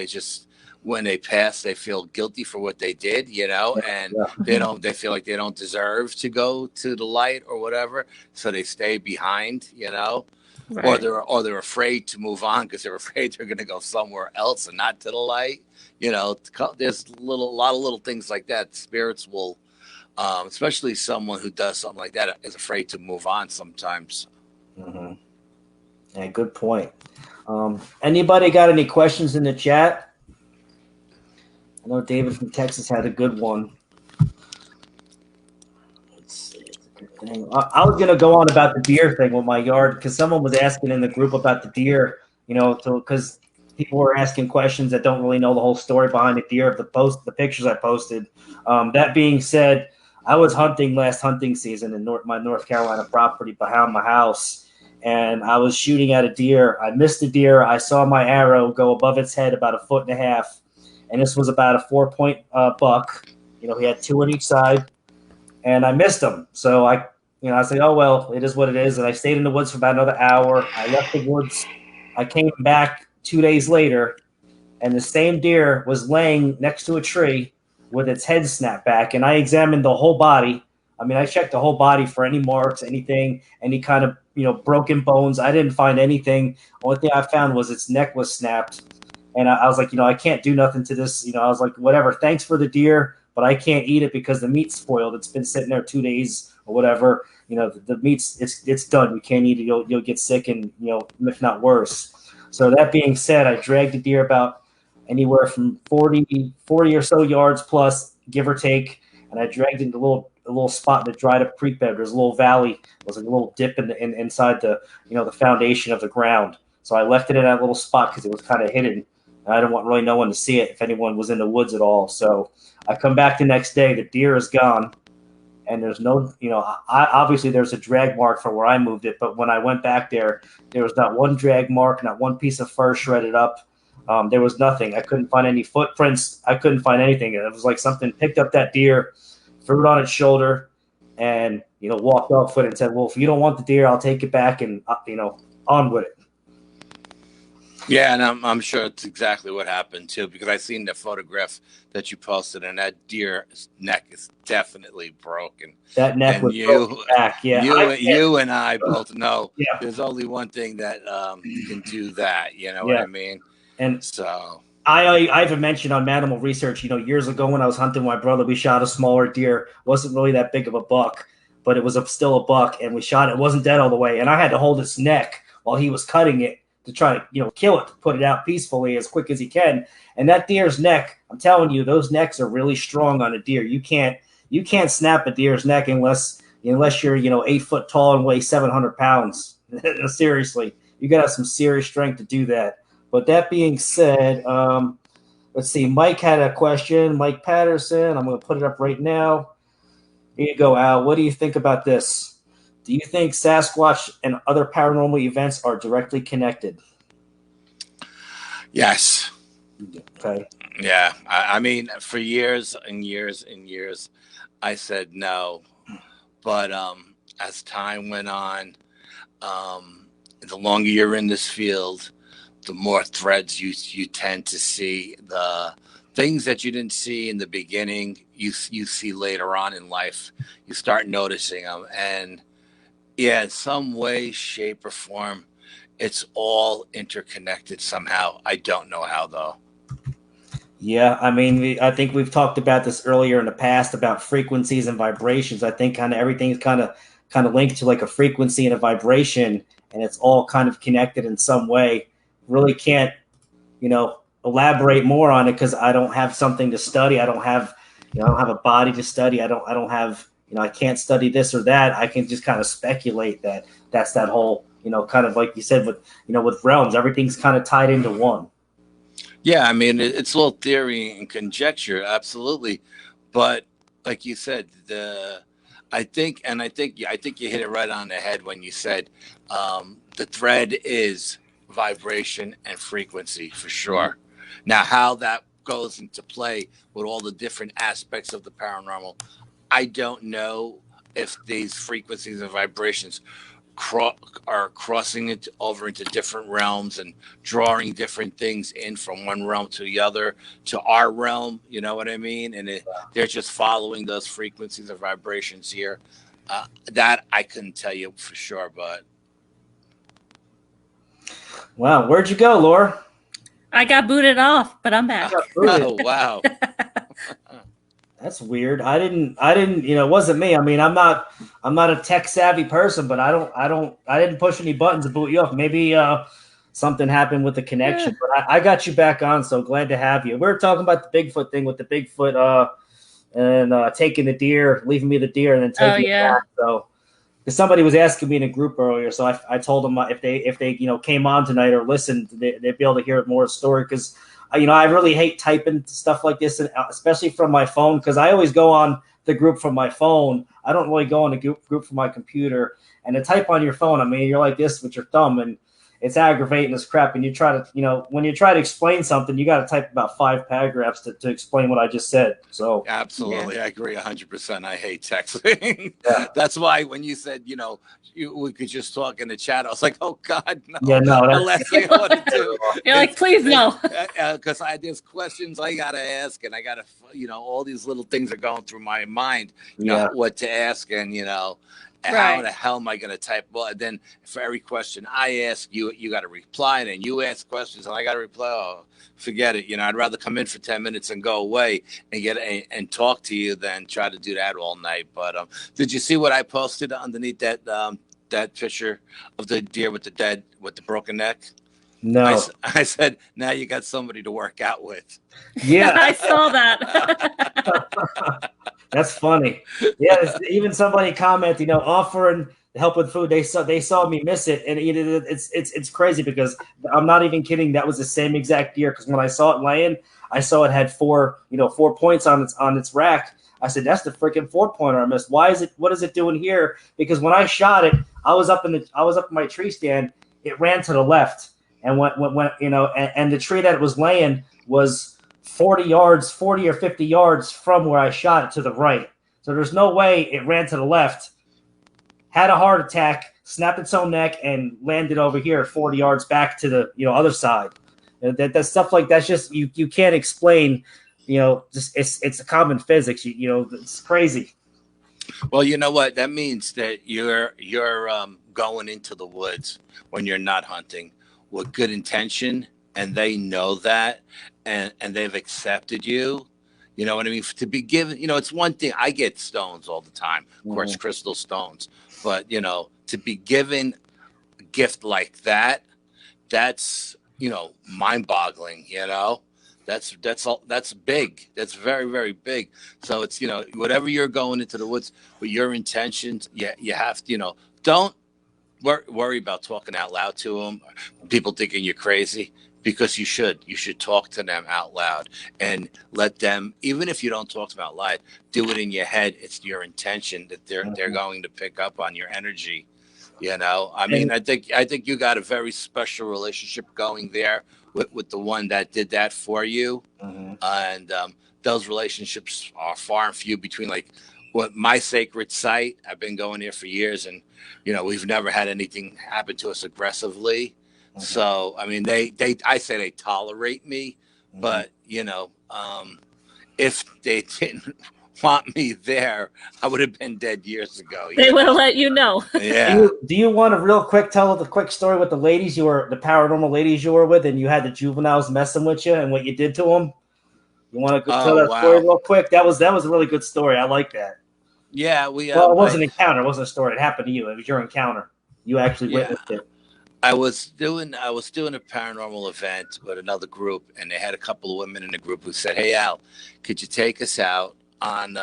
when they pass, they feel guilty for what they did, and they feel like they don't deserve to go to the light or whatever, so they stay behind, Right. or they're afraid to move on because they're afraid they're going to go somewhere else and not to the light. There's a lot of little things like that. Spirits will, especially someone who does something like that is afraid to move on sometimes. Mm-hmm. Yeah, good point. Anybody got any questions in the chat? I know David from Texas had a good one. Let's see. I was going to go on about the deer thing with my yard because someone was asking in the group about the deer, because people were asking questions that don't really know the whole story behind the deer of the pictures I posted. That being said, I was hunting last hunting season in my North Carolina property behind my house, and I was shooting at a deer. I missed the deer. I saw my arrow go above its head about 1.5 feet, and this was about a 4-point buck. He had 2 on each side, and I missed him. So I said, oh, well, it is what it is. And I stayed in the woods for about another hour. I left the woods. I came back 2 days later, and the same deer was laying next to a tree with its head snapped back. And I examined the whole body. I mean, I checked the whole body for any marks, anything, any kind of, broken bones. I didn't find anything. Only thing I found was its neck was snapped. And I was like, I can't do nothing to this. I was like, whatever, thanks for the deer, but I can't eat it because the meat's spoiled. It's been sitting there 2 days or whatever. The meat's, it's done. You can't eat it. You'll get sick and, if not worse. So that being said, I dragged the deer about anywhere from 40 or so yards plus, give or take. And I dragged it into a little spot in the dried up creek bed. There's a little valley. It was like a little dip inside the, the foundation of the ground. So I left it in that little spot because it was kind of hidden. I didn't want really no one to see it if anyone was in the woods at all. So I come back the next day, the deer is gone. And there's no, obviously there's a drag mark for where I moved it. But when I went back there was not one drag mark, not one piece of fur shredded up. There was nothing. I couldn't find any footprints. I couldn't find anything. It was like something picked up that deer, threw it on its shoulder, and, walked off with it and said, well, if you don't want the deer, I'll take it back and, on with it. Yeah, and I'm sure it's exactly what happened too, because I seen the photograph that you posted, and that deer's neck is definitely broken. That neck was broken back. Yeah, you and I both know there's only one thing that can do that. You know what I mean? And so I even mentioned on Manimal Research, years ago when I was hunting with my brother, we shot a smaller deer. Wasn't really that big of a buck, but it was still a buck, and we shot it. It wasn't dead all the way, and I had to hold its neck while he was cutting it to try to kill it, to put it out peacefully as quick as he can. And that deer's neck, I'm telling you, those necks are really strong on a deer. You can't snap a deer's neck unless you're 8 foot tall and weigh 700 pounds. Seriously, you got to have some serious strength to do that. But that being said, let's see. Mike had a question. Mike Patterson. I'm going to put it up right now. Here you go, Al. What do you think about this? Do you think Sasquatch and other paranormal events are directly connected? Yes. Okay. Yeah. I mean, for years and years and years, I said no. But as time went on, the longer you're in this field, the more threads you tend to see. The things that you didn't see in the beginning, you see later on in life. You start noticing them, and yeah, in some way, shape, or form, it's all interconnected somehow. I don't know how though. Yeah, I mean, I think we've talked about this earlier in the past about frequencies and vibrations. I think kind of everything is kind of linked to like a frequency and a vibration, and it's all kind of connected in some way. Really can't, elaborate more on it because I don't have something to study. I don't have a body to study. I don't have, I can't study this or that. I can just kind of speculate that that's that whole, kind of like you said with realms, everything's kind of tied into one. Yeah, I mean, it's all theory and conjecture, absolutely. But like you said, I think you hit it right on the head when you said the thread is vibration and frequency for sure. Now, how that goes into play with all the different aspects of the paranormal, I don't know if these frequencies and vibrations are crossing it over into different realms and drawing different things in from one realm to the other to our realm. You know what I mean? And they're just following those frequencies or vibrations here. That I couldn't tell you for sure, but. Wow, where'd you go, Laura? I got booted off, but I'm back. Oh wow. That's weird. I didn't, it wasn't me. I mean, I'm not a tech savvy person, but I didn't push any buttons to boot you off. Maybe something happened with the connection, but I got you back on. So glad to have you. We were talking about the Bigfoot thing with the Bigfoot and taking the deer, leaving me the deer and then taking it back. So because somebody was asking me in a group earlier, so I told them if they came on tonight or listened, they'd be able to hear more story because. I really hate typing stuff like this, and especially from my phone, because I always go on the group from my phone. I don't really go on the group from my computer. And to type on your phone, I mean, you're like this with your thumb, and it's aggravating as crap. And you try to, when you try to explain something, you got to type about 5 paragraphs to explain what I just said. So absolutely, I agree 100%. I hate texting. Yeah. That's why when you said, we could just talk in the chat, I was like, oh God, no. Yeah, no. The last thing I want to do. You're like, please no. Because there's questions I got to ask, and I got to, all these little things are going through my mind, what to ask, and, how the hell am I going to type? Well, then for every question I ask, you got to reply, and then you ask questions, and I got to reply. Oh, forget it. I'd rather come in for 10 minutes and go away and talk to you than try to do that all night. But did you see what I posted underneath that picture of the deer with the broken neck? No. I said, now you got somebody to work out with. Yeah, I saw that. That's funny. Yeah, even somebody commented, offering help with food. They saw me miss it, and it's crazy because I'm not even kidding. That was the same exact deer. Because when I saw it laying, I saw it had 4 points on its rack. I said, that's the freaking 4-pointer I missed. What is it doing here? Because when I shot it, I was up in my tree stand. It ran to the left, and when and the tree that it was laying was 40 or 50 yards from where I shot it to the right. So there's no way it ran to the left, had a heart attack, snapped its own neck, and landed over here 40 yards back to the other side. That stuff like that's just you can't explain. Just it's a common physics. It's crazy. Well, you know what that means, that you're going into the woods when you're not hunting with good intention and they know that, and they've accepted you. You know what I mean? To be given, it's one thing. I get stones all the time, quartz crystal stones, but to be given a gift like that, that's mind-boggling. That's big. That's very, very big. So it's whatever you're going into the woods with your intentions, you have to don't worry about talking out loud to them, people thinking you're crazy, because you should talk to them out loud and let them, even if you don't talk to them out loud, do it in your head. It's your intention that they're going to pick up on your energy. I mean, I think you got a very special relationship going there with the one that did that for you. And those relationships are far and few between. Like what my sacred site, I've been going there for years, and we've never had anything happen to us aggressively. So I mean, I say they tolerate me, but if they didn't want me there, I would have been dead years ago. They would have let you know. Yeah. Do you want to tell the quick story with the paranormal ladies you were with, and you had the juveniles messing with you and what you did to them? You want to tell that story real quick? That was a really good story. I like that. Yeah, well, it wasn't an encounter. It wasn't a story. It happened to you. It was your encounter. You actually witnessed it. I was doing a paranormal event with another group, and they had a couple of women in the group who said, "Hey Al, could you take us out on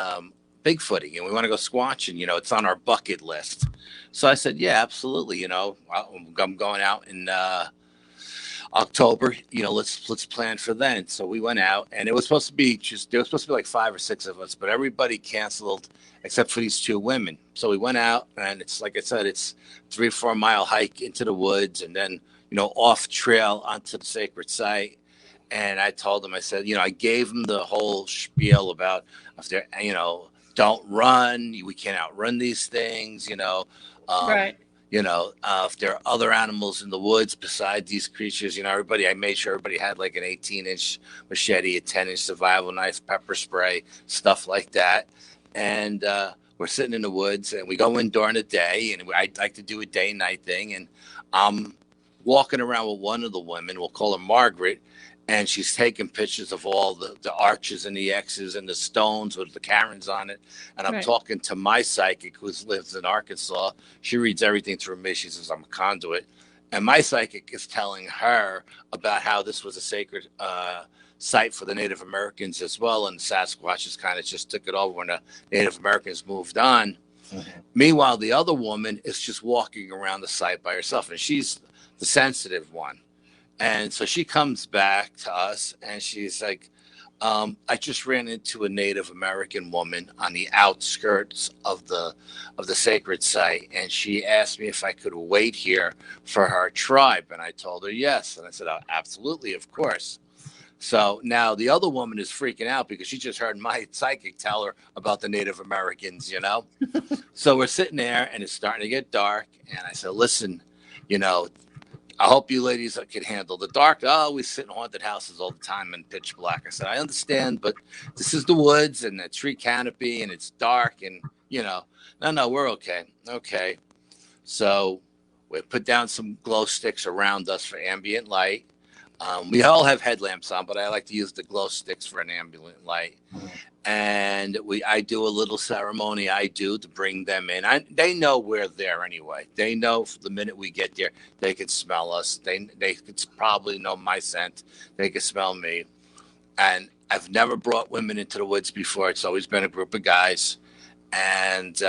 Bigfooting? And we want to go squatching. It's on our bucket list." So I said, "Yeah, absolutely. I'm going out in October. Let's plan for then." So we went out, and it was supposed to be there was supposed to be like 5 or 6 of us, but everybody canceled except for these 2 women. So we went out, and it's like I said, it's 3 or 4 mile hike into the woods, and then off trail onto the sacred site. And I told them, I said, I gave them the whole spiel about if they're, don't run, we can't outrun these things, Right. If there are other animals in the woods beside these creatures, I made sure everybody had like an 18-inch machete, a 10-inch survival knife, pepper spray, stuff like that. And we're sitting in the woods, and we go in during the day, and I like to do a day and night thing. And I'm walking around with one of the women, we'll call her Margaret, and she's taking pictures of all the arches and the X's and the stones with the Karens on it. And I'm talking to my psychic who lives in Arkansas. She reads everything through me. She says I'm a conduit. And my psychic is telling her about how this was a sacred site for the Native Americans as well. And the Sasquatches kind of just took it over when the Native Americans moved on. Meanwhile, the other woman is just walking around the site by herself, and she's the sensitive one. And so she comes back to us, and she's like, I just ran into a Native American woman on the outskirts of the sacred site, and she asked me if I could wait here for her tribe. And I told her yes. And I said, "Oh, absolutely, of course." So now the other woman is freaking out because she just heard my psychic tell her about the Native Americans, So we're sitting there, and it's starting to get dark. And I said, "Listen, I hope you ladies can handle the dark. Oh, we sit in haunted houses all the time in pitch black." I said, "I understand, but this is the woods and the tree canopy, and it's dark, and no, we're okay." Okay. So we put down some glow sticks around us for ambient light. We all have headlamps on, but I like to use the glow sticks for an ambient light. And I do a little ceremony to bring them in. They know we're there anyway. They know the minute we get there, they can smell us. They could probably know my scent. They can smell me. And I've never brought women into the woods before. It's always been a group of guys. And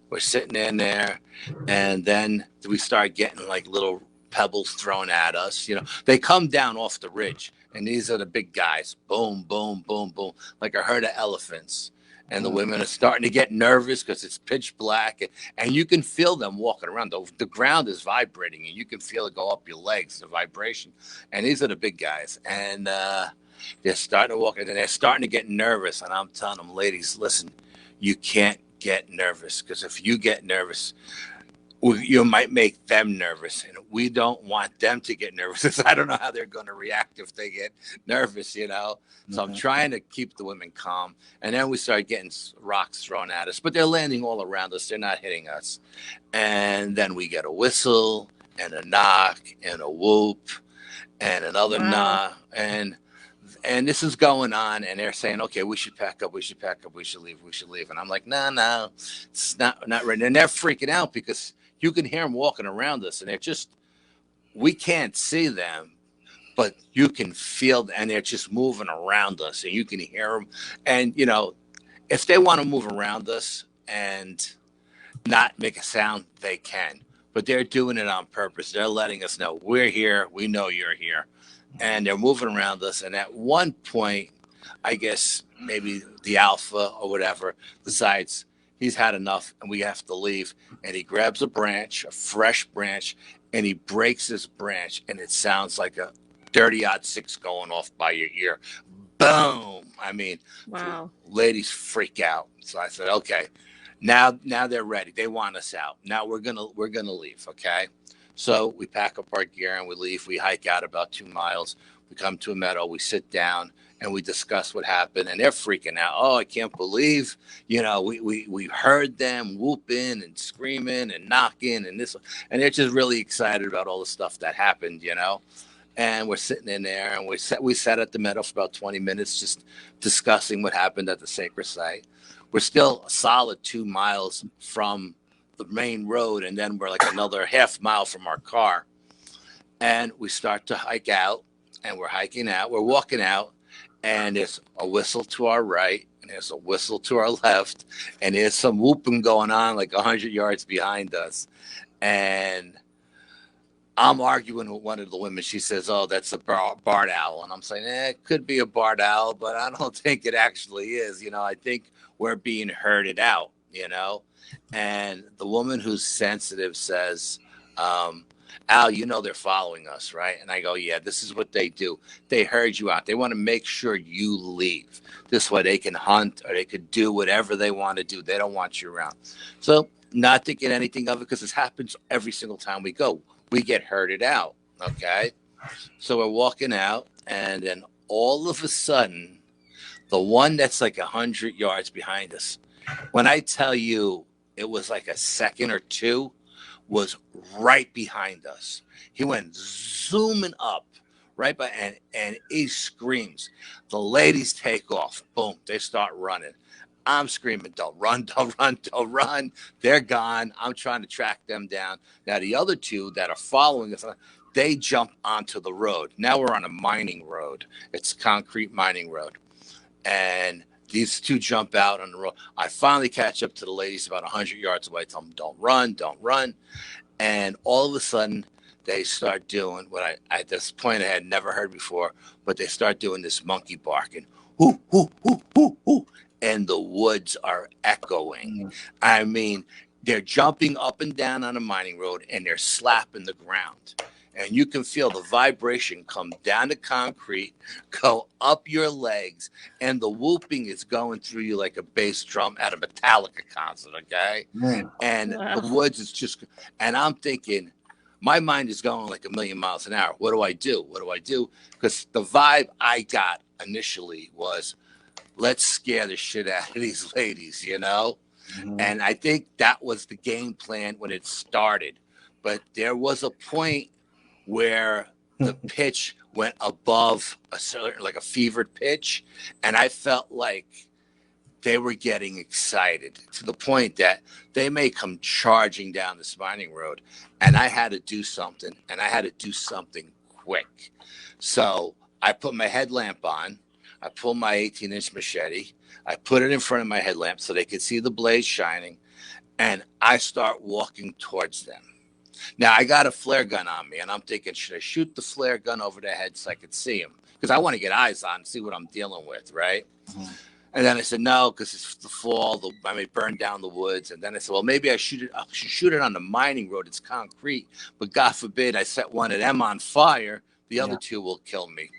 we're sitting in there, and then we start getting like little pebbles thrown at us. They come down off the ridge, and these are the big guys. Boom, boom, boom, boom, like a herd of elephants. And the women are starting to get nervous because it's pitch black, and you can feel them walking around. The ground is vibrating, and you can feel it go up your legs, the vibration. And these are the big guys, and they're starting to walk, and they're starting to get nervous. And I'm telling them, "Ladies, listen, you can't get nervous, because if you get nervous, you might make them nervous, and we don't want them to get nervous. I don't know how they're going to react if they get nervous, So I'm trying to keep the women calm. And then we start getting rocks thrown at us, but they're landing all around us. They're not hitting us. And then we get a whistle and a knock and a whoop. and another Wow. nah. And this is going on, and they're saying, okay, we should pack up, we should pack up, we should leave, we should leave. And I'm like, no, it's not right. And they're freaking out because you can hear them walking around us, and they're just, we can't see them, but you can feel, and they're just moving around us, and you can hear them. And you know, if they want to move around us and not make a sound, they can. But they're doing it on purpose. They're letting us know we're here. We know you're here, and they're moving around us. And at one point, I guess maybe the alpha or whatever decides he's had enough and we have to leave. And he grabs a branch, a fresh branch, and he breaks this branch, and it sounds like a 30-06 going off by your ear. Boom! I mean, Wow. ladies freak out. So I said, okay, now they're ready. They want us out. Now we're gonna leave. Okay. So we pack up our gear and we leave. We hike out about 2 miles. We come to a meadow. We sit down and we discuss what happened. And they're freaking out. Oh, I can't believe, you know, we heard them whooping and screaming and knocking and this. And they're just really excited about all the stuff that happened, you know. And we're sitting in there, and we sat at the meadow for about 20 minutes just discussing what happened at the sacred site. We're still a solid 2 miles from the main road, and then we're like another half mile from our car. And we start to hike out, and we're hiking out. We're walking out, and there's a whistle to our right, and there's a whistle to our left, and there's some whooping going on like 100 yards behind us. And I'm arguing with one of the women. She says, "Oh, that's a barred owl," and I'm saying, "It could be a barred owl, but I don't think it actually is. You know, I think we're being herded out. You know." And the woman who's sensitive says, "Al, you know they're following us, right?" And I go, "Yeah, this is what they do. They herd you out. They want to make sure you leave. This way they can hunt or they could do whatever they want to do. They don't want you around." So, not thinking anything of it because this happens every single time we go. We get herded out. Okay. So we're walking out, and then all of a sudden, the one that's like 100 yards behind us, when I tell you it was like a second or two, was right behind us. He went zooming up right by, and he screams. The ladies take off. Boom. They start running. I'm screaming, don't run, don't run, don't run. They're gone. I'm trying to track them down. Now, the other two that are following us, they jump onto the road. Now we're on a mining road. It's a concrete mining road. And these two jump out on the road. I finally catch up to the ladies about 100 yards away. I tell them, don't run, don't run. And all of a sudden, they start doing what I, at this point, I had never heard before, but they start doing this monkey barking. Hoo, hoo, hoo, hoo, hoo. And the woods are echoing. I mean, they're jumping up and down on a mining road, and they're slapping the ground. And you can feel the vibration come down the concrete, go up your legs, and the whooping is going through you like a bass drum at a Metallica concert, okay? And Wow. the woods is just, and I'm thinking, my mind is going like a million miles an hour. What do I do? What do I do? Because the vibe I got initially was, let's scare the shit out of these ladies, you know? And I think that was the game plan when it started. But there was a point where the pitch went above a certain, like a fevered pitch. And I felt like they were getting excited to the point that they may come charging down this mining road. And I had to do something, and I had to do something quick. So I put my headlamp on. I pulled my 18-inch machete. I put it in front of my headlamp so they could see the blaze shining. And I start walking towards them. Now, I got a flare gun on me, and I'm thinking, should I shoot the flare gun over their head so I could see them? Because I want to get eyes on and see what I'm dealing with, right? And then I said, no, because it's the fall. I may burn down the woods. And then I said, well, maybe I should shoot it on the mining road. It's concrete. But God forbid I set one of them on fire. The other two will kill me.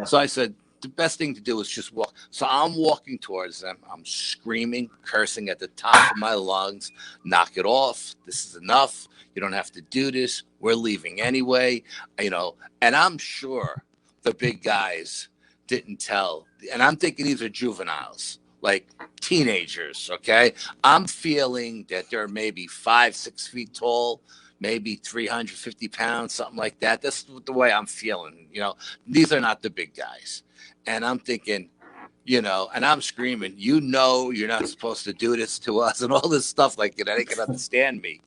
So I said, the best thing to do is just walk. So I'm walking towards them. I'm screaming, cursing at the top of my lungs. Knock it off. This is enough. You don't have to do this. We're leaving anyway. You know, and I'm sure the big guys didn't tell. And I'm thinking these are juveniles, like teenagers, okay? I'm feeling that they're maybe 5, 6 feet tall, maybe 350 pounds, something like that. That's the way I'm feeling. These are not the big guys. And I'm thinking, and I'm screaming, you're not supposed to do this to us and all this stuff like that. They can understand me.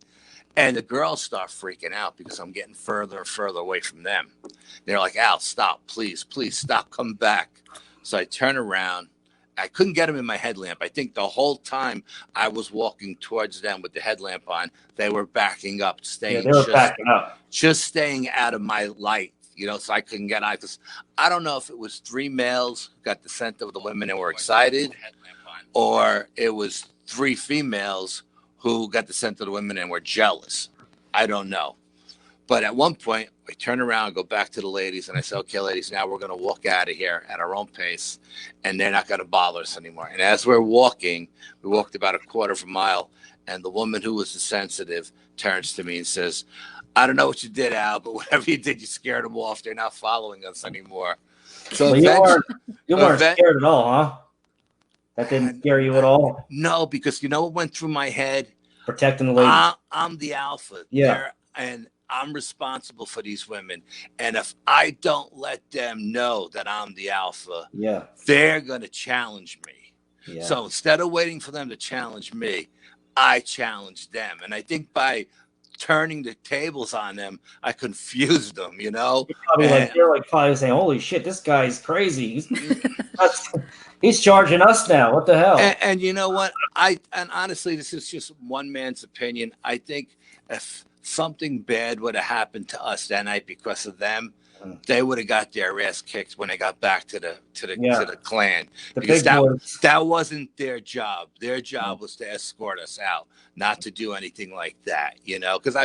And the girls start freaking out because I'm getting further and further away from them. They're like, Al, stop, please stop, come back. So I turn around. I couldn't get them in my headlamp. I think the whole time I was walking towards them with the headlamp on, they were backing up, just staying out of my light, so I couldn't get out. Because I don't know if it was 3 males who got the scent of the women and were excited, or it was 3 females who got the scent of the women and were jealous. I don't know. But at one point, I turn around, go back to the ladies, and I say, okay, ladies, now we're going to walk out of here at our own pace, and they're not going to bother us anymore. And as we're walking, we walked about a quarter of a mile, and the woman who was the sensitive turns to me and says, I don't know what you did, Al, but whatever you did, you scared them off. They're not following us anymore. So well, you weren't scared at all, huh? That didn't scare you at all? No, because you know what went through my head? Protecting the ladies. I'm the alpha. Yeah. And I'm responsible for these women. And if I don't let them know that I'm the alpha, they're going to challenge me. Yeah. So instead of waiting for them to challenge me, I challenge them. And I think by turning the tables on them, I confused them, They're probably saying, holy shit, this guy's crazy. He's charging us now. What the hell? And you know what? And honestly, this is just one man's opinion. I think if something bad would have happened to us that night because of them, they would have got their ass kicked when they got back to the clan. Because that wasn't their job. Their job was to escort us out, not to do anything like that. Because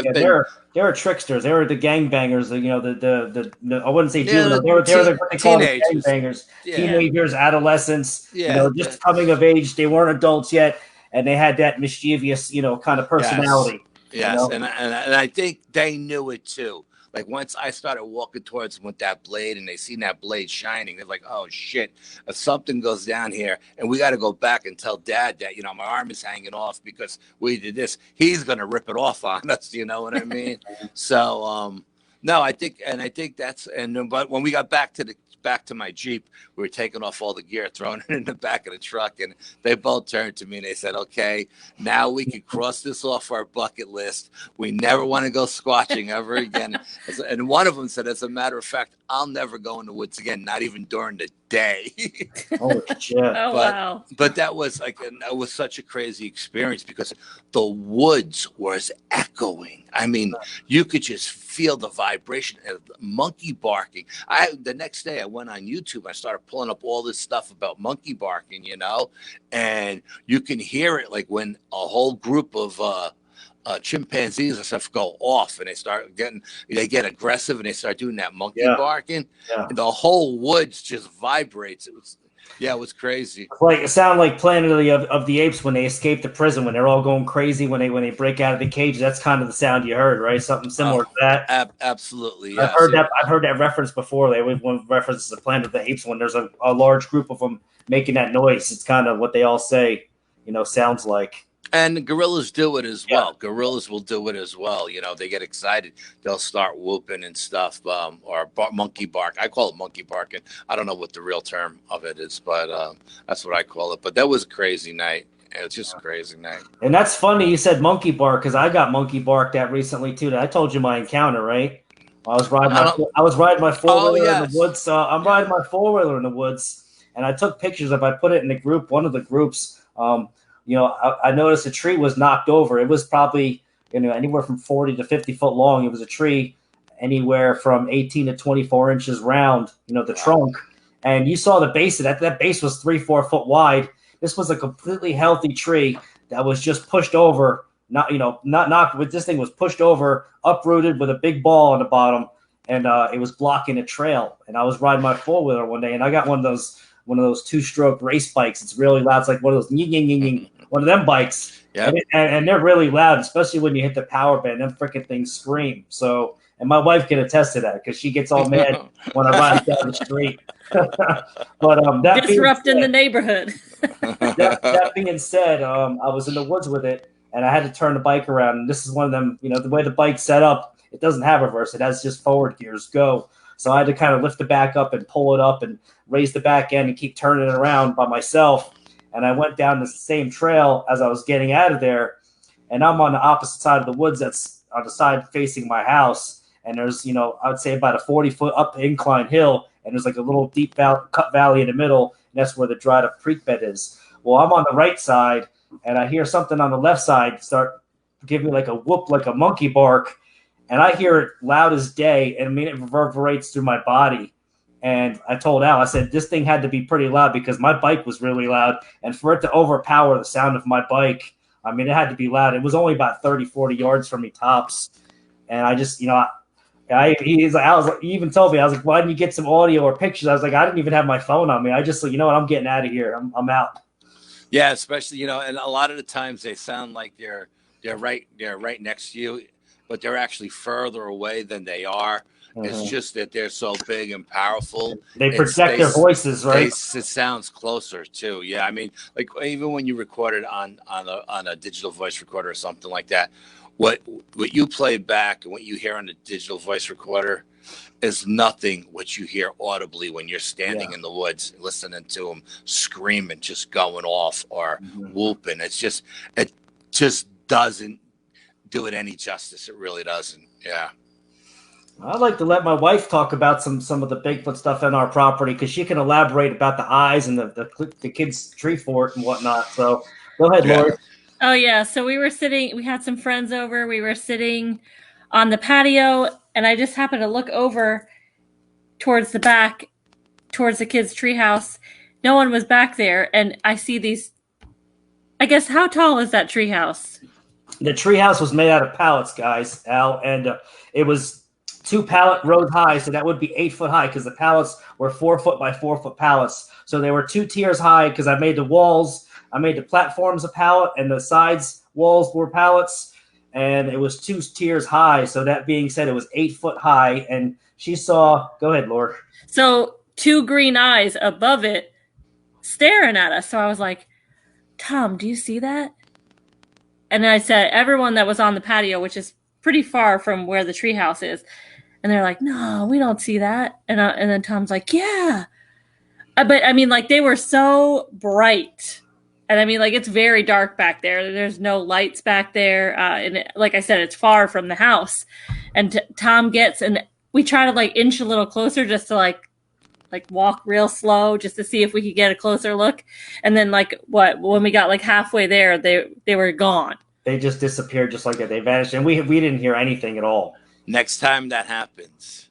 they were tricksters. They were the gangbangers. The I wouldn't say juveniles. They were what they call the gangbangers. Yeah. Teenagers, adolescents. Just coming of age. They weren't adults yet, and they had that mischievous, kind of personality. Yes, and I think they knew it too. Like once I started walking towards them with that blade and they seen that blade shining, they're like, oh shit, if something goes down here and we got to go back and tell Dad that, my arm is hanging off because we did this, he's going to rip it off on us. You know what I mean? So, no, I think that's, but when we got back to my Jeep, we were taking off all the gear, throwing it in the back of the truck, and they both turned to me and they said, okay, now we can cross this off our bucket list. We never want to go squatching ever again. And one of them said, as a matter of fact, I'll never go in the woods again, not even during the day. Oh shit. Wow. But that was such a crazy experience because the woods was echoing. I mean, you could just feel the vibration of the monkey barking. The next day I went on YouTube. I started pulling up all this stuff about monkey barking, and you can hear it like when a whole group of chimpanzees and stuff go off and they get aggressive and they start doing that monkey barking. Yeah. And the whole woods just vibrates. It was crazy. It sounded like Planet of the Apes when they escape the prison, when they're all going crazy when they break out of the cage. That's kind of the sound you heard, right? Something similar to that. Absolutely. Yes. I've heard that reference before. They always reference the Planet of the Apes when there's a large group of them making that noise. It's kind of what they all say, sounds like. And gorillas do it as well. Gorillas will do it as well. They get excited. They'll start whooping and stuff, or monkey bark. I call it monkey barking. I don't know what the real term of it is, but that's what I call it. But that was a crazy night. It's just a crazy night. And that's funny you said monkey bark because I got monkey barked at recently too. I told you my encounter, right? I was riding my four-wheeler in the woods. I'm riding my four-wheeler in the woods, and I took pictures of. I put it in the group, one of the groups. I noticed a tree was knocked over. It was probably, anywhere from 40 to 50 foot long. It was a tree anywhere from 18 to 24 inches round, the trunk. And you saw the base of that. That base was 3-4 foot wide. This was a completely healthy tree that was just pushed over, not knocked, but this thing was pushed over, uprooted with a big ball on the bottom. And it was blocking a trail. And I was riding my four-wheeler one day, and I got one of those two-stroke race bikes. It's really loud. It's like one of those one of them bikes. Yeah. And they're really loud, especially when you hit the power band. Them freaking things scream. So, and my wife can attest to that because she gets all mad when I ride down the street. But disrupting the neighborhood. that being said, I was in the woods with it, and I had to turn the bike around. And this is one of them, the way the bike's set up, it doesn't have reverse. It has just forward gears, go. So I had to kind of lift the back up and pull it up and raise the back end and keep turning it around by myself. And I went down the same trail as I was getting out of there. And I'm on the opposite side of the woods that's on the side facing my house. And there's, I would say about a 40-foot up incline hill. And there's like a little deep cut valley in the middle. And that's where the dried up creek bed is. Well, I'm on the right side, and I hear something on the left side start giving me like a whoop, like a monkey bark. And I hear it loud as day, and it reverberates through my body. And I told Al, I said, this thing had to be pretty loud because my bike was really loud. And for it to overpower the sound of my bike, it had to be loud. It was only about 30, 40 yards from me tops. And I just, he even told me, I was like, why didn't you get some audio or pictures? I was like, I didn't even have my phone on me. I just, I'm getting out of here. I'm out. Yeah, especially, and a lot of the times they sound like they're right next to you, but they're actually further away than they are. Mm-hmm. It's just that they're so big and powerful. They project their voices, right? It sounds closer too. Yeah, like even when you record it on a digital voice recorder or something like that, what you play back and what you hear on the digital voice recorder is nothing what you hear audibly when you're standing in the woods listening to them screaming, just going off or whooping. It just doesn't do it any justice. It really doesn't. Yeah. I'd like to let my wife talk about some of the Bigfoot stuff on our property because she can elaborate about the eyes and the kids' tree fort and whatnot. So go ahead, Lori. Oh, yeah. So we had some friends over. We were sitting on the patio, and I just happened to look over towards the back, towards the kids' treehouse. No one was back there, and I see these. I guess, how tall is that treehouse? The treehouse was made out of pallets, guys, Al, and it was 2 pallet rows high, so that would be 8 foot high because the pallets were 4 foot by 4 foot pallets. So they were 2 tiers high because I made the walls, I made the platforms a pallet, and the sides walls were pallets, and it was 2 tiers high. So that being said, it was 8 foot high, and she saw. Go ahead, Laura. So 2 green eyes above it, staring at us. So I was like, Tom, do you see that? And then I said, everyone that was on the patio, which is pretty far from where the treehouse is, and they're like, no, we don't see that. And then Tom's like, yeah. But like they were so bright. And like it's very dark back there. There's no lights back there. And like I said, it's far from the house. And Tom gets, and we try to like inch a little closer just to like walk real slow just to see if we could get a closer look. And then when we got like halfway there, they were gone. They just disappeared just like that. They vanished, and we didn't hear anything at all. Next time that happens,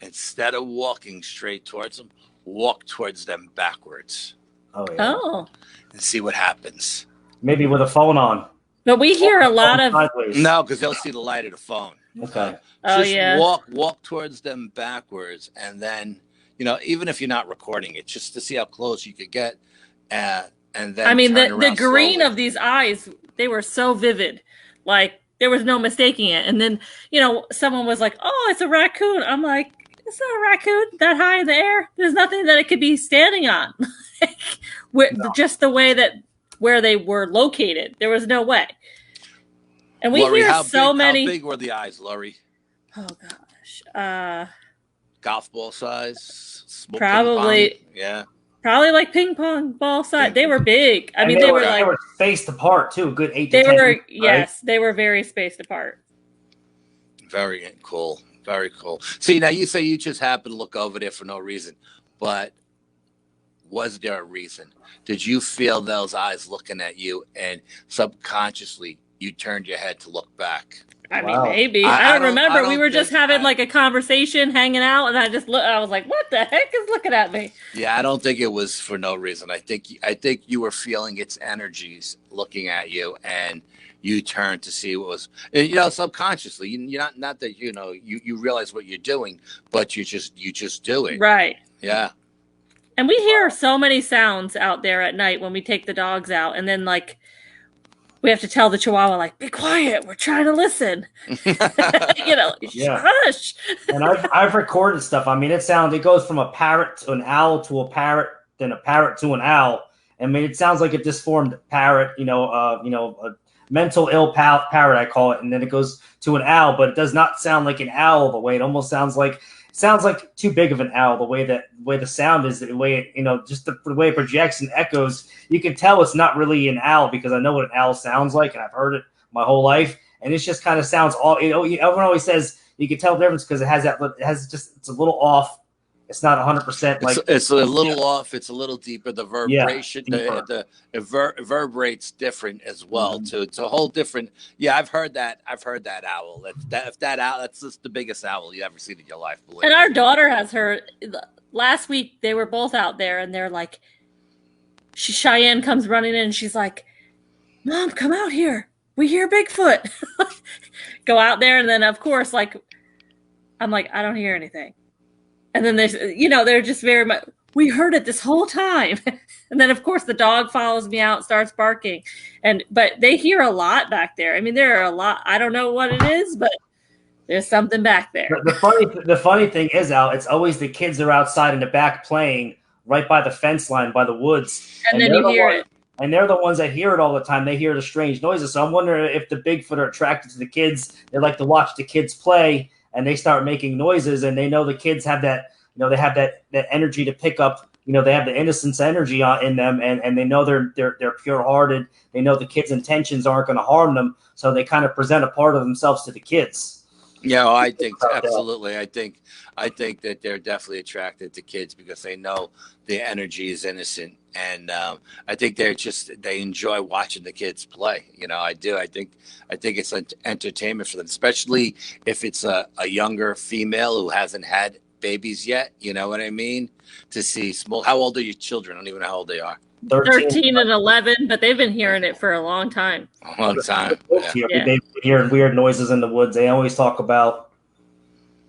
instead of walking straight towards them, walk towards them backwards. Oh, yeah. Oh. And see what happens. Maybe with a phone on. But we hear a lot of... No, because they'll see the light of the phone. Okay. Just walk towards them backwards, and then, even if you're not recording it, just to see how close you could get, and then the green of these eyes, they were so vivid. Like, there was no mistaking it. And then, someone was like, oh, it's a raccoon. I'm like, it's not a raccoon that high in the air. There's nothing that it could be standing on. Just the way that where they were located. There was no way. And we hear so many. How big were the eyes, Laurie? Oh, gosh. Golf ball size? Probably. Yeah. Probably like ping pong ball size. They were big. They were spaced apart too. Good 8 to 10. They were, right? yes, they were very spaced apart. Very cool. Very cool. See, now you say you just happened to look over there for no reason, but was there a reason? Did you feel those eyes looking at you and subconsciously you turned your head to look back? Maybe. I don't remember. We were just having like a conversation, hanging out, and I was like, what the heck is looking at me? Yeah, I don't think it was for no reason. I think you were feeling its energies looking at you, and you turned to see what was, subconsciously. You're not that you realize what you're doing, but you just do it. Right. Yeah. And we hear so many sounds out there at night when we take the dogs out, and then like we have to tell the Chihuahua, like, be quiet, we're trying to listen. Hush. And I've recorded stuff. It goes from a parrot to an owl to a parrot, then a parrot to an owl. It sounds like a disformed parrot, a mental ill parrot, I call it, and then it goes to an owl, but it does not sound like an owl the way it almost sounds like too big of an owl, the way the sound is, the way it, just the way it projects and echoes. You can tell it's not really an owl because I know what an owl sounds like and I've heard it my whole life, and it just kind of sounds all. Everyone always says you can tell the difference because it's a little off. It's not 100% like it's a little off. It's a little deeper. The vibration, deeper. It vibrates different as well. Mm-hmm. It's a whole different. Yeah, I've heard that owl. That owl, that's just the biggest owl you ever seen in your life. And our daughter has heard. Last week they were both out there, and they're like, Cheyenne comes running in, and she's like, "Mom, come out here. We hear Bigfoot." Go out there, and then of course, like, I'm like, I don't hear anything. And then they're just very much, we heard it this whole time. And then of course the dog follows me out, starts barking. But they hear a lot back there. I mean, there are a lot. I don't know what it is, but there's something back there. The funny thing is, Al, it's always the kids are outside in the back playing right by the fence line, by the woods. And then you hear it. And they're the ones that hear it all the time. They hear the strange noises. So I'm wondering if the Bigfoot are attracted to the kids. They like to watch the kids play, and they start making noises, and they know the kids have that, they have that energy to pick up, they have the innocence energy in them, and they know they're pure-hearted. They know the kids' intentions aren't going to harm them, so they kind of present a part of themselves to the kids. Yeah, I think absolutely. I think that they're definitely attracted to kids because they know their energy is innocent, and I think they enjoy watching the kids play. I do. I think it's entertainment for them, especially if it's a younger female who hasn't had babies yet. You know what I mean? To see small. How old are your children? I don't even know how old they are. 13 and 11, but they've been hearing it for a long time. A long time. Yeah. They've been hearing weird noises in the woods. They always talk about.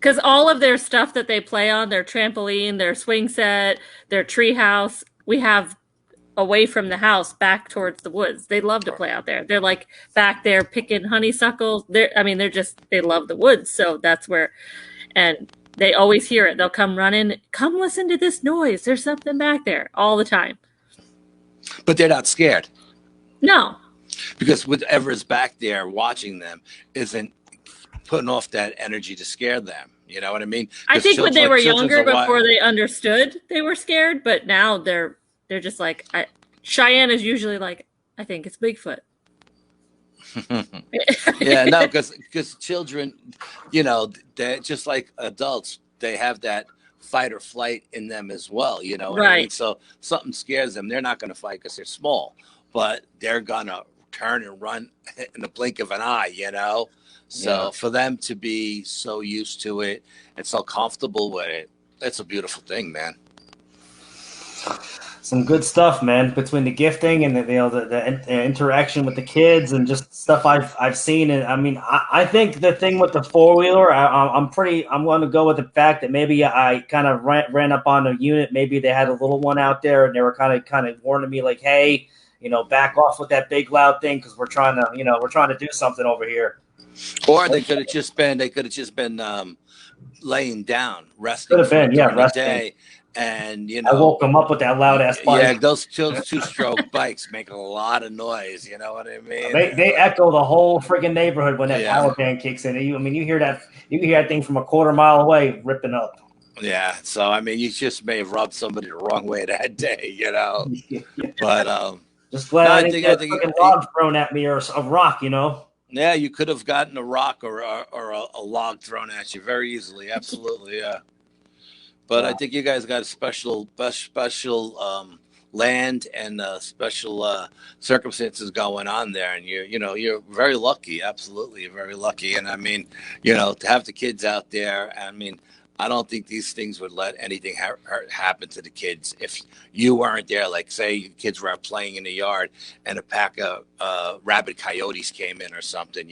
Because all of their stuff that they play on, their trampoline, their swing set, their tree house, we have away from the house back towards the woods. They love to play out there. They're like back there picking honeysuckles. They love the woods. So that's where, and they always hear it. They'll come running, come listen to this noise. There's something back there all the time. But they're not scared. No. Because whatever is back there watching them isn't putting off that energy to scare them. You know what I mean? I think when they were younger, before they understood, they were scared. But now they're just like, Cheyenne is usually like, I think it's Bigfoot. Yeah, no, because children, they're just like adults. They have that fight or flight in them as well. You know what I mean? So something scares them. They're not going to fight because they're small, but they're going to turn and run in the blink of an eye, So for them to be so used to it and so comfortable with it, that's a beautiful thing, man. Some good stuff, man, between the gifting and the interaction with the kids and just stuff I've seen. And I mean, I think the thing with the 4-wheeler, I'm going to go with the fact that maybe I kind of ran up on a unit. Maybe they had a little one out there and they were kind of warning me like, hey, back off with that big loud thing because we're trying to do something over here. Or they could have just been laying down, resting. Could have been, yeah, resting. Day. And I woke them up with that loud ass bike. Yeah, those two-stroke bikes make a lot of noise. You know what I mean? They echo the whole freaking neighborhood when that power band kicks in. You hear that thing from a quarter mile away ripping up. Yeah, so I mean, you just may have rubbed somebody the wrong way that day, Yeah. But just glad I didn't get a fucking log thrown at me or a rock, Yeah, you could have gotten a rock or a log thrown at you very easily. Absolutely, yeah. But I think you guys got a special land and special circumstances going on there, and you're very lucky. Absolutely, you're very lucky. And I mean, to have the kids out there. I mean, I don't think these things would let anything happen to the kids if you weren't there. Like, say, kids were out playing in the yard and a pack of rabid coyotes came in or something.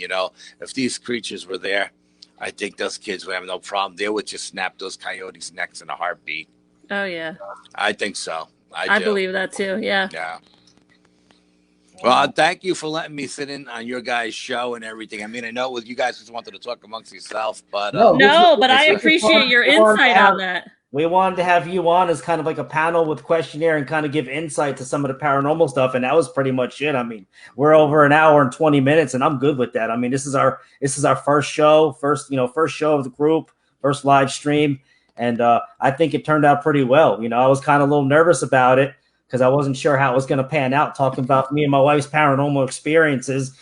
If these creatures were there, I think those kids would have no problem. They would just snap those coyotes' necks in a heartbeat. Oh, yeah. I think so. I believe that, too. Yeah. Yeah. Well, thank you for letting me sit in on your guys' show and everything. I mean, I know you guys just wanted to talk amongst yourself, but... but I appreciate your insight on that. we wanted to have you on as kind of like a panel with questionnaire and kind of give insight to some of the paranormal stuff. And that was pretty much it. I mean, we're over an hour and 20 minutes and I'm good with that. I mean, this is our first show, first show of the group, first live stream. And I think it turned out pretty well. I was kind of a little nervous about it because I wasn't sure how it was going to pan out, talking about me and my wife's paranormal experiences.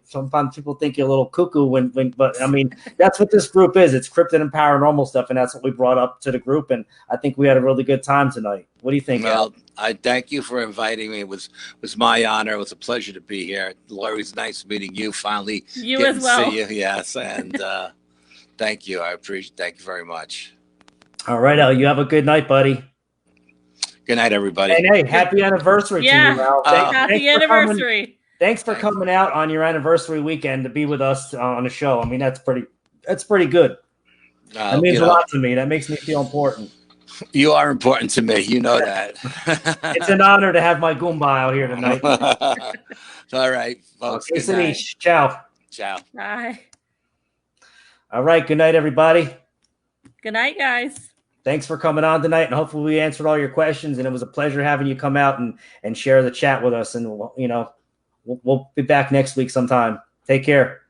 Sometimes people think you're a little cuckoo but I mean, that's what this group is. It's cryptid and paranormal stuff, and that's what we brought up to the group. And I think we had a really good time tonight. What do you think, Al? Well, I thank you for inviting me. It was my honor. It was a pleasure to be here. Lori's nice meeting you. Finally, you as well. See you. Yes, and thank you. Thank you very much. All right, Al. You have a good night, buddy. Good night, everybody. And hey, happy anniversary to you, Al. Happy anniversary. Thanks for coming out on your anniversary weekend to be with us on the show. I mean, that's pretty good. That means a lot to me. That makes me feel important. You are important to me. You know that. It's an honor to have my Goomba out here tonight. All right, folks. Okay, ciao. Ciao. Bye. All right. Good night, everybody. Good night, guys. Thanks for coming on tonight, and hopefully we answered all your questions. And it was a pleasure having you come out and share the chat with us. And we'll be back next week sometime. Take care.